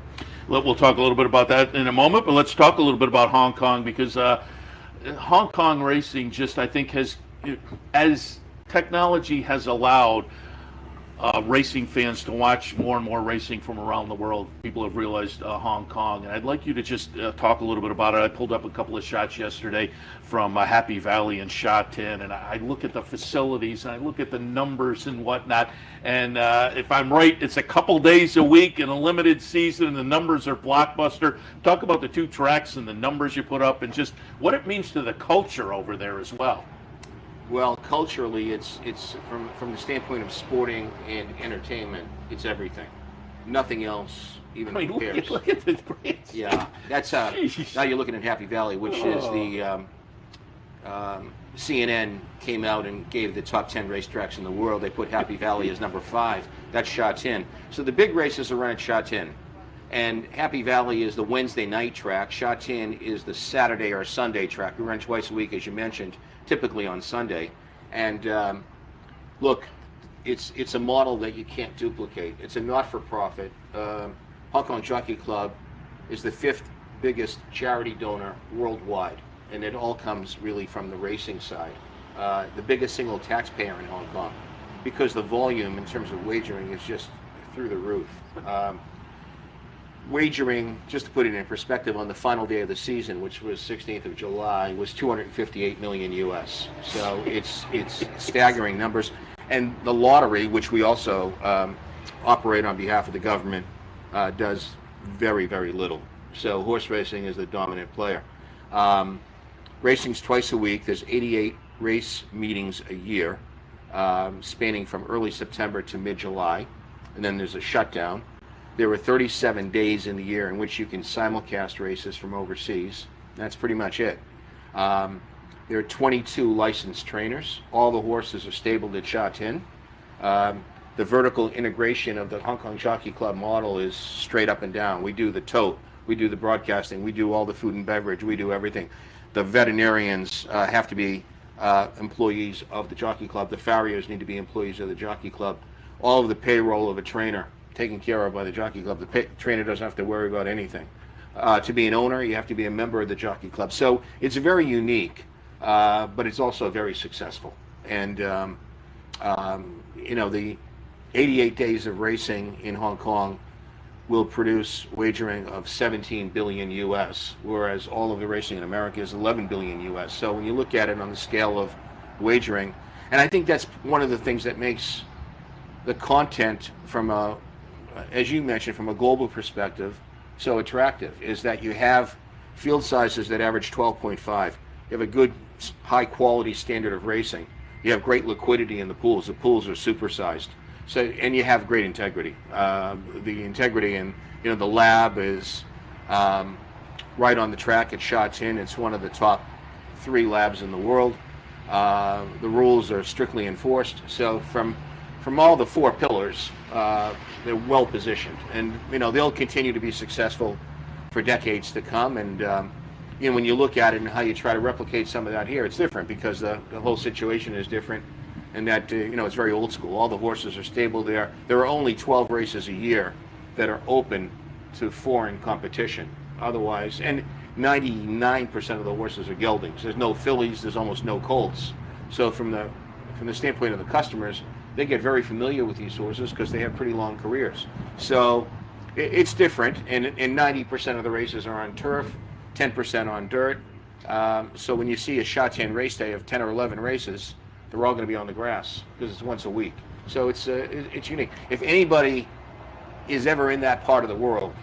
We'll talk a little bit about that in a moment, but let's talk a little bit about Hong Kong, because Hong Kong racing just, I think, as technology has allowed racing fans to watch more and more racing from around the world, people have realized Hong Kong. And I'd like you to just talk a little bit about it. I pulled up a couple of shots yesterday from Happy Valley and Sha Tin, and I look at the facilities and I look at the numbers and whatnot. And if I'm right, it's a couple days a week in a limited season, and the numbers are blockbuster. Talk about the two tracks and the numbers you put up, and just what it means to the culture over there as well. Well, culturally, it's from the standpoint of sporting and entertainment, it's everything. Nothing else even compares. Look at the brands. Yeah, that's now you're looking at Happy Valley, which is the CNN came out and gave the top 10 racetracks in the world. They put Happy Valley as number 5. That's Sha Tin. So the big races are run at Sha Tin, and Happy Valley is the Wednesday night track. Sha Tin is the Saturday or Sunday track. We run twice a week, as you mentioned, typically on Sunday. And look, it's a model that you can't duplicate. It's a not-for-profit. Hong Kong Jockey Club is the 5th biggest charity donor worldwide, and it all comes really from the racing side. The biggest single taxpayer in Hong Kong, because the volume in terms of wagering is just through the roof. Wagering, just to put it in perspective, on the final day of the season, which was 16th of July, was 258 million US. So it's staggering numbers. And the lottery, which we also operate on behalf of the government, does very, very little. So horse racing is the dominant player. Racing's twice a week. There's 88 race meetings a year, spanning from early September to mid-July. And then there's a shutdown. There are 37 days in the year in which you can simulcast races from overseas. That's pretty much it. There are 22 licensed trainers. All the horses are stabled at Sha Tin. The vertical integration of the Hong Kong Jockey Club model is straight up and down. We do the tote, we do the broadcasting, we do all the food and beverage, we do everything. The veterinarians have to be employees of the Jockey Club. The farriers need to be employees of the Jockey Club. All of the payroll of a trainer taken care of by the Jockey Club. The trainer doesn't have to worry about anything. To be an owner, you have to be a member of the Jockey Club. So it's very unique, but it's also very successful. And you know, the 88 days of racing in Hong Kong will produce wagering of 17 billion US, whereas all of the racing in America is 11 billion US. So when you look at it on the scale of wagering, and I think that's one of the things that makes the content from a, as you mentioned, from a global perspective, so attractive, is that you have field sizes that average 12.5. You have a good, high quality standard of racing. You have great liquidity in the pools. The pools are supersized. So, and you have great integrity. The integrity in, you know, the lab is right on the track at Sha Tin. It's one of the top 3 labs in the world. The rules are strictly enforced. So from all the 4 pillars, they're well positioned, and you know, they'll continue to be successful for decades to come. And you know, when you look at it and how you try to replicate some of that here, it's different because the whole situation is different, and that you know, it's very old school. All the horses are stable there. There are only 12 races a year that are open to foreign competition. Otherwise, and 99% of the horses are geldings. There's no fillies. There's almost no colts. So from the standpoint of the customers, they get very familiar with these horses because they have pretty long careers. So it's different, and 90% of the races are on turf, 10% on dirt. So when you see a Sha Tin race day of 10 or 11 races, they're all going to be on the grass because it's once a week. So it's unique. If anybody is ever in that part of the world,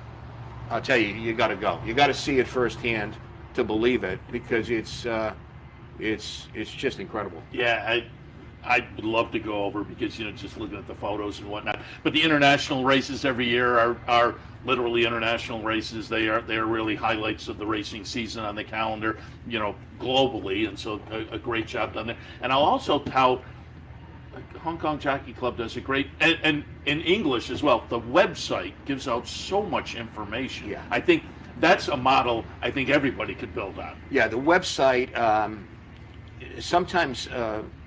I'll tell you, you got to go. You got to see it firsthand to believe it, because it's just incredible. Yeah, I would love to go over, because just looking at the photos and whatnot. But the international races every year are literally international races. They are really highlights of the racing season on the calendar, globally. And so a great job done there. And I'll also tout Hong Kong Jockey Club does a great, and in English as well. The website gives out so much information. Yeah. I think that's a model I think everybody could build on. Yeah, the website sometimes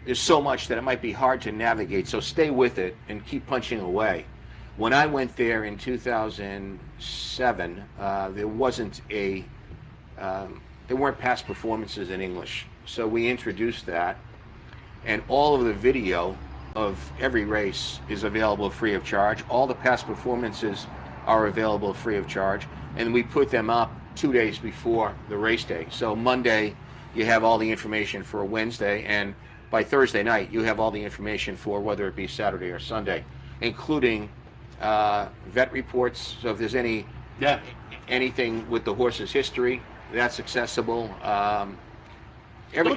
there's so much that it might be hard to navigate. So stay with it and keep punching away. When I went there in 2007, there weren't past performances in English. So we introduced that, and all of the video of every race is available free of charge. All the past performances are available free of charge, and we put them up 2 days before the race day. So Monday, you have all the information for Wednesday, and by Thursday night, you have all the information for whether it be Saturday or Sunday, including vet reports. So if there's anything with the horse's history, that's accessible. Don't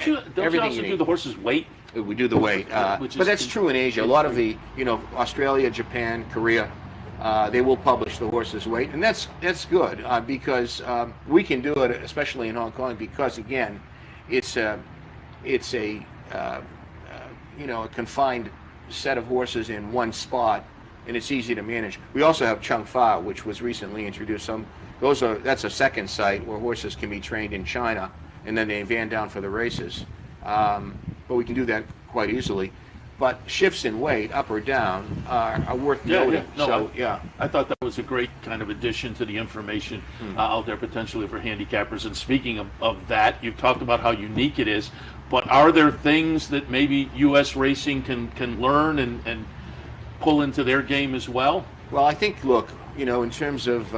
you everything also do the horse's weight? We do the weight, but that's true in Asia. A lot of the, Australia, Japan, Korea, they will publish the horse's weight, and that's good because we can do it, especially in Hong Kong, because again, it's a confined set of horses in one spot, and it's easy to manage. We also have Chung Fa, which was recently introduced. That's a second site where horses can be trained in China, and then they van down for the races. But we can do that quite easily. But shifts in weight, up or down, are worth noting. I thought that was a great kind of addition to the information out there potentially for handicappers. And speaking of that, you've talked about how unique it is, but are there things that maybe U.S. racing can learn and pull into their game as well? Well, I think, look, in terms of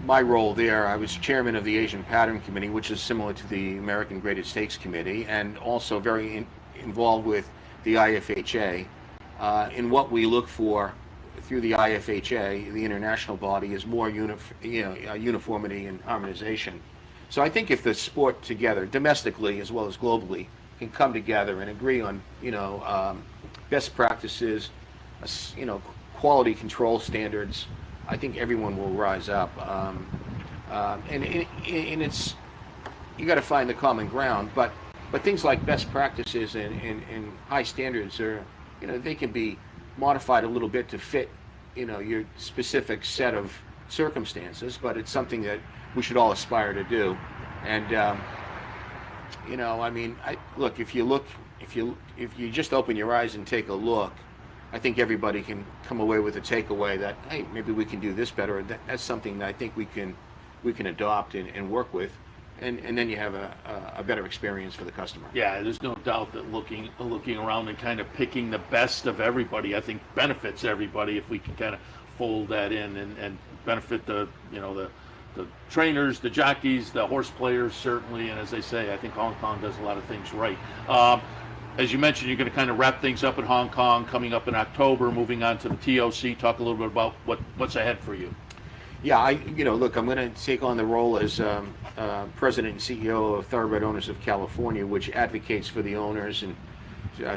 my role there, I was chairman of the Asian Pattern Committee, which is similar to the American Graded Stakes Committee, and also very involved with the IFHA. And what we look for through the IFHA, the international body, is more uniformity and harmonization. So I think if the sport together, domestically as well as globally, can come together and agree on best practices, quality control standards, I think everyone will rise up. And it's, you got to find the common ground, but things like best practices and high standards are, they can be modified a little bit to fit, your specific set of circumstances, but it's something that we should all aspire to do. And, look, if you just open your eyes and take a look, I think everybody can come away with a takeaway that, hey, maybe we can do this better. That's something that I think we can adopt and work with, and then you have a better experience for the customer. Yeah, there's no doubt that looking around and kind of picking the best of everybody, I think benefits everybody if we can kind of fold that in and benefit the trainers, the jockeys, the horse players certainly, and as they say, I think Hong Kong does a lot of things right. As you mentioned, you're going to kind of wrap things up in Hong Kong coming up in October, moving on to the TOC. Talk a little bit about what's ahead for you. Yeah, look, I'm going to take on the role as president and CEO of Thoroughbred Owners of California, which advocates for the owners and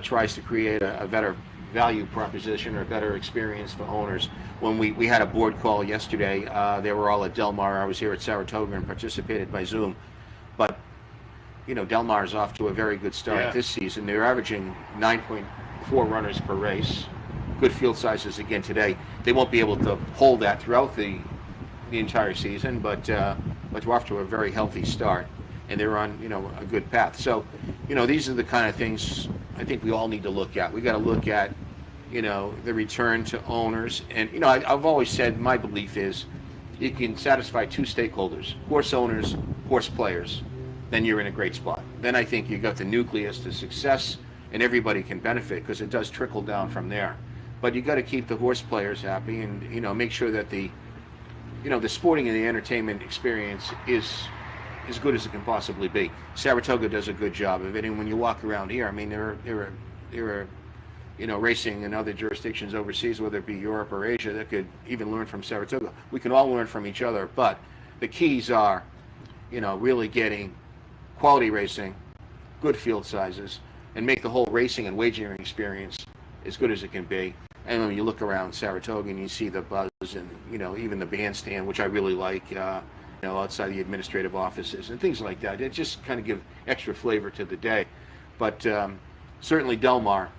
tries to create a better value proposition or a better experience for owners. When we had a board call yesterday, they were all at Del Mar. I was here at Saratoga and participated by Zoom. But Del Mar is off to a very good start this season. They're averaging 9.4 runners per race. Good field sizes again today. They won't be able to hold that throughout the entire season, but they're off to a very healthy start, and they're on a good path. So, these are the kind of things I think we all need to look at. We got to look at the return to owners, and I've always said my belief is you can satisfy two stakeholders: horse owners, horse players. Then you're in a great spot. Then I think you got the nucleus to success, and everybody can benefit because it does trickle down from there. But you got to keep the horse players happy, and make sure that the sporting and the entertainment experience is as good as it can possibly be. Saratoga does a good job of it, and when you walk around here, I mean, there are racing in other jurisdictions overseas, whether it be Europe or Asia, that could even learn from Saratoga. We can all learn from each other, but the keys are, really getting quality racing, good field sizes, and make the whole racing and wagering experience as good as it can be. And when you look around Saratoga and you see the buzz and, even the bandstand, which I really like, outside the administrative offices and things like that, it just kind of give extra flavor to the day. But certainly Del Mar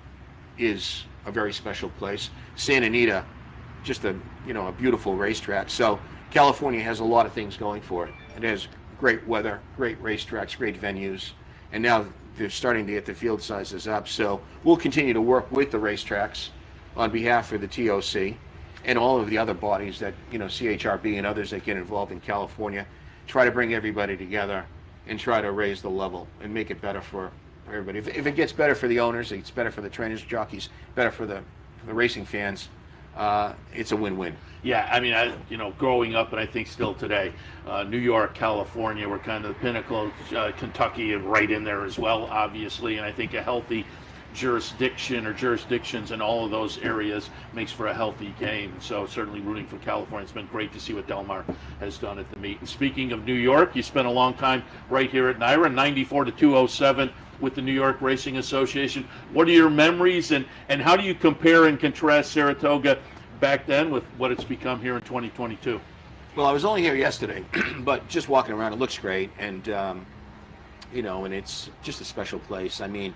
is a very special place. Santa Anita, just a beautiful racetrack. So California has a lot of things going for it. It has great weather, great racetracks, great venues, and now they're starting to get the field sizes up. So we'll continue to work with the racetracks on behalf of the TOC and all of the other bodies that, CHRB and others that get involved in California, try to bring everybody together and try to raise the level and make it better for everybody. If it gets better for the owners, it's better for the trainers, jockeys, better for the racing fans, it's a win-win. Yeah, I mean, growing up, and I think still today, New York, California were kind of the pinnacle. Kentucky right in there as well, obviously, and I think a healthy jurisdiction or jurisdictions in all of those areas makes for a healthy game. So certainly rooting for California. It's been great to see what Del Mar has done at the meet. And speaking of New York, you spent a long time right here at NYRA, 94 to 207 with the New York Racing Association. What are your memories, and how do you compare and contrast Saratoga back then with what it's become here in 2022? Well, I was only here yesterday, but just walking around, it looks great, and and it's just a special place. I mean,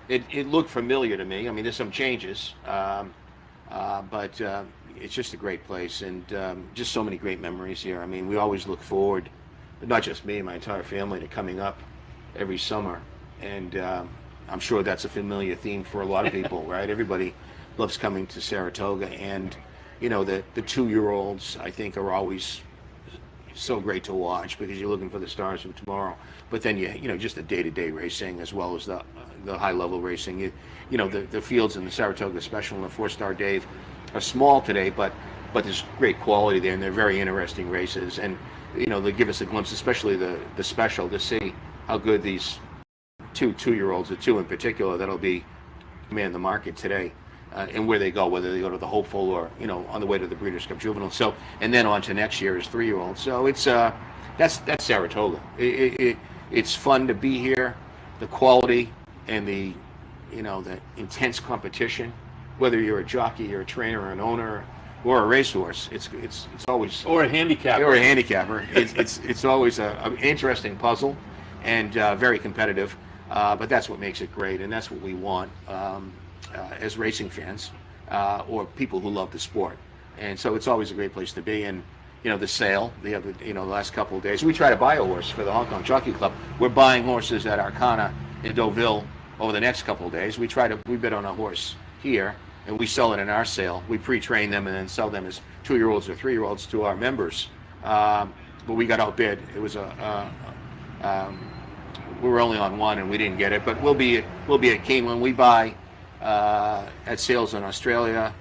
it looked familiar to me. I mean, there's some changes, but it's just a great place, and just so many great memories here. I mean, we always look forward, not just me, my entire family, to coming up every summer, and I'm sure that's a familiar theme for a lot of people, right? Everybody loves coming to Saratoga, and the 2-year-olds, I think, are always so great to watch because you're looking for the stars of tomorrow. But then just the day-to-day racing as well as the high-level racing. The fields in the Saratoga Special and the 4-Star Dave are small today, but there's great quality there, and they're very interesting races. And they give us a glimpse, especially the Special, to see how good these 2-year-olds, the 2 in particular, that'll be command the market today. And where they go, whether they go to the Hopeful or on the way to the Breeders' Cup Juvenile. So, and then on to next year as 3-year-olds. So it's that's Saratoga. It's fun to be here. The quality and the the intense competition. Whether you're a jockey or a trainer or an owner or a racehorse, it's always or a handicapper. Or a handicapper. It's always an interesting puzzle and very competitive. But that's what makes it great, and that's what we want. As racing fans or people who love the sport, and so it's always a great place to be. And the sale, the last couple of days, we try to buy a horse for the Hong Kong Jockey Club. We're buying horses at Arcana in Deauville over the next couple of days. We bid on a horse here, and we sell it in our sale. We pre-train them and then sell them as 2-year-olds or 3-year-olds to our members. But we got outbid. It was we were only on one and we didn't get it. But we'll be at Keeneland. We buy at sales in Australia,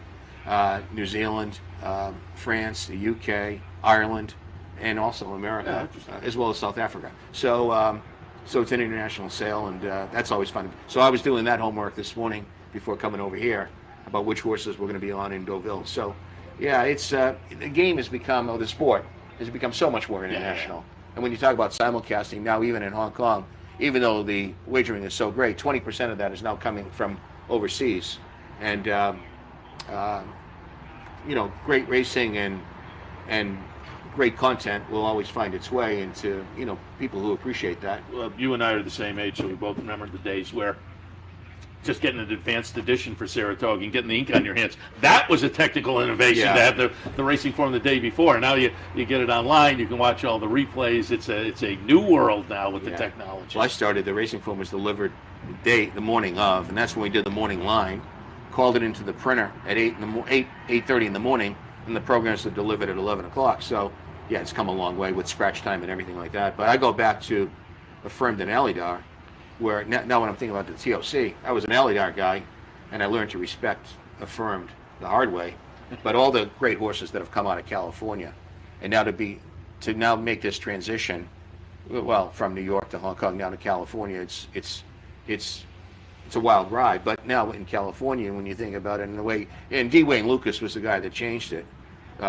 New Zealand, France, the UK, Ireland, and also America, as well as South Africa. So it's an international sale, and that's always fun. So I was doing that homework this morning before coming over here about which horses we're going to be on in Deauville. So yeah, it's the game has become, or the sport has become so much more international. And when you talk about simulcasting now, even in Hong Kong, even though the wagering is so great, 20% of that is now coming from overseas, and great racing and great content will always find its way into people who appreciate that. Well, you and I are the same age, so we both remember the days where just getting an advanced edition for Saratoga and getting the ink on your hands, that was a technical innovation to have the racing form the day before. Now you get it online, you can watch all the replays. It's a new world now with the technology. Well, I started, the racing form was delivered the morning of, and that's when we did the morning line, called it into the printer at 8:30 in the morning, and the programs were delivered at 11 o'clock. So yeah, it's come a long way with scratch time and everything like that. But I go back to Affirmed and Alydar, where now when I'm thinking about the TOC, I was an Alydar guy, and I learned to respect Affirmed the hard way. But all the great horses that have come out of California, and now to make this transition, well, from New York to Hong Kong, now to California, it's it's a wild ride. But now in California, when you think about it in the way, and D. Wayne Lucas was the guy that changed it.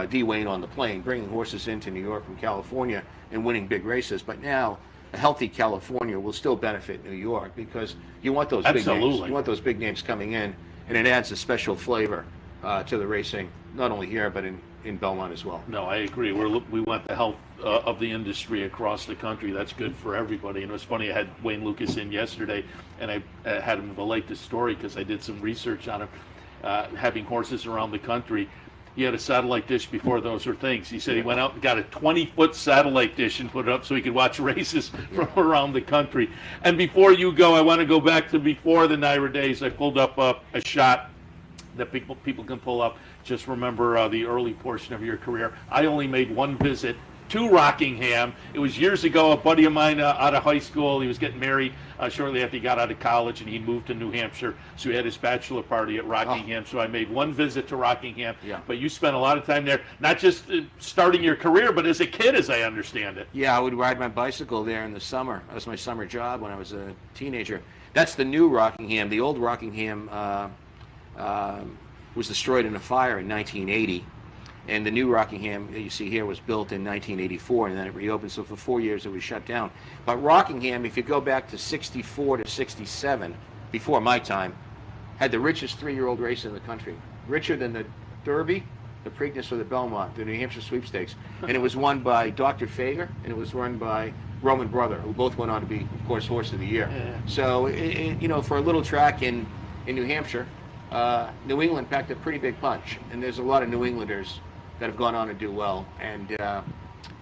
D. Wayne on the plane, bringing horses into New York from California and winning big races. But now a healthy California will still benefit New York because you want those big names. You want those big names coming in, and it adds a special flavor to the racing, not only here but in Belmont as well. No, I agree. We want the health of the industry across the country. That's good for everybody. And it was funny, I had Wayne Lucas in yesterday, and I had him relate the story because I did some research on him, having horses around the country. He had a satellite dish before those were things. He said he went out and got a 20-foot satellite dish and put it up so he could watch races from around the country. And before you go, I want to go back to before the NTRA days. I pulled up a shot that people can pull up. Just remember the early portion of your career. I only made one visit to Rockingham. It was years ago. A buddy of mine out of high school, he was getting married shortly after he got out of college, and he moved to New Hampshire. So he had his bachelor party at Rockingham. So I made one visit to Rockingham. Yeah. But you spent a lot of time there, not just starting your career, but as a kid, as I understand it. Yeah, I would ride my bicycle there in the summer. That was my summer job when I was a teenager. That's the new Rockingham. The old Rockingham was destroyed in a fire in 1980. And the new Rockingham that you see here was built in 1984, and then it reopened. So for 4 years it was shut down. But Rockingham, if you go back to 64 to 67, before my time, had the richest 3-year-old race in the country. Richer than the Derby, the Preakness, or the Belmont, the New Hampshire Sweepstakes. And it was won by Dr. Fager, and it was run by Roman Brother, who both went on to be, of course, Horse of the Year. Yeah. So, you know, for a little track in New Hampshire, New England packed a pretty big punch. And there's a lot of New Englanders that have gone on to do well, and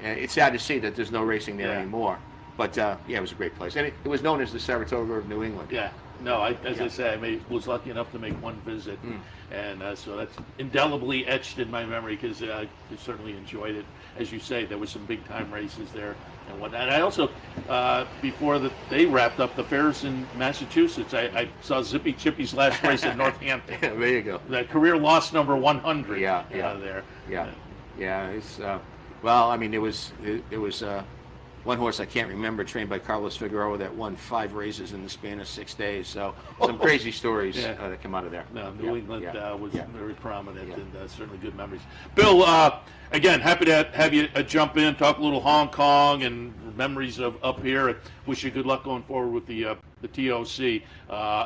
it's sad to see that there's no racing there anymore. But yeah, it was a great place, and it was known as the Saratoga of New England. Yeah, no, as I say, I was lucky enough to make one visit, and so that's indelibly etched in my memory because I certainly enjoyed it. As you say, there was some big time races there and whatnot. And I also, before they wrapped up the fairs in Massachusetts, I saw Zippy Chippy's last race at Northampton. Yeah, there you go. The career loss number 100. There. Yeah. It's well, I mean, it was one horse I can't remember, trained by Carlos Figueroa, that won 5 races in the span of 6 days. So some crazy stories that come out of there. No, New England was very prominent, and certainly good memories. Bill, again, happy to have you jump in, talk a little Hong Kong and memories of up here. Wish you good luck going forward with the TOC.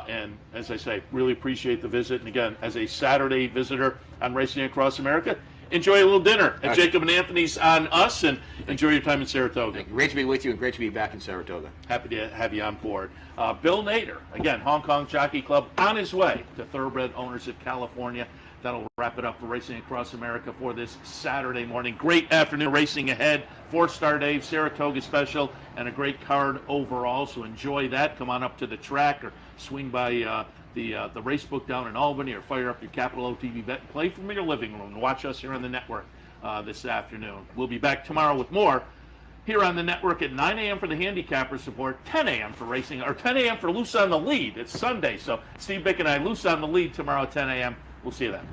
And as I say, really appreciate the visit. And again, as a Saturday visitor on Racing Across America, enjoy a little dinner at Jacob and Anthony's on us, and enjoy your time in Saratoga. Thank you. Great to be with you, and great to be back in Saratoga. Happy to have you on board. Bill Nader, again, Hong Kong Jockey Club, on his way to Thoroughbred Owners of California. That'll wrap it up for Racing Across America for this Saturday morning. Great afternoon racing ahead. 4-star Dave, Saratoga special, and a great card overall. So enjoy that. Come on up to the track or swing by the race book down in Albany, or fire up your Capital OTB bet and play from your living room and watch us here on the network this afternoon. We'll be back tomorrow with more here on the network at 9 a.m. for the handicapper support, 10 a.m. for racing, or 10 a.m. for Loose on the Lead. It's Sunday, so Steve Bick and I, Loose on the Lead tomorrow at 10 a.m. We'll see you then.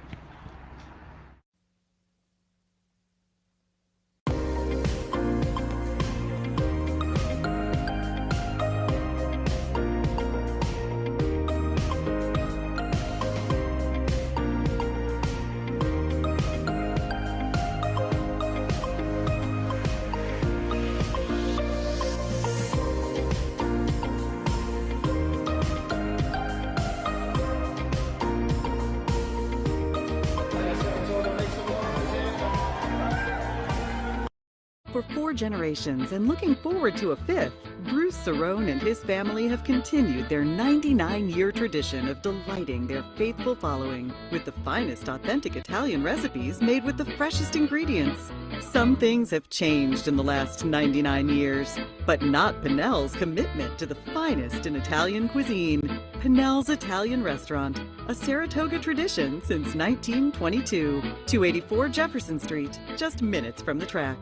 For 4 generations and looking forward to a 5th, Bruce Cerrone and his family have continued their 99-year tradition of delighting their faithful following with the finest authentic Italian recipes made with the freshest ingredients. Some things have changed in the last 99 years, but not Pinnell's commitment to the finest in Italian cuisine. Pinnell's Italian Restaurant, a Saratoga tradition since 1922. 284 Jefferson Street, just minutes from the track.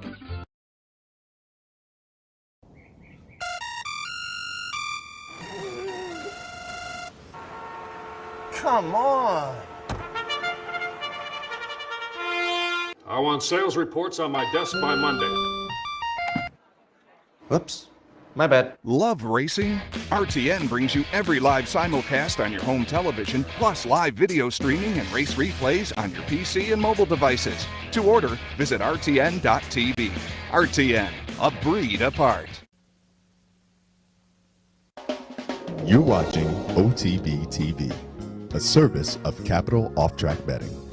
Come on. I want sales reports on my desk by Monday. Whoops. My bad. Love racing? RTN brings you every live simulcast on your home television, plus live video streaming and race replays on your PC and mobile devices. To order, visit rtn.tv. RTN, a breed apart. You're watching OTB TV, a service of Capital Off Track Betting.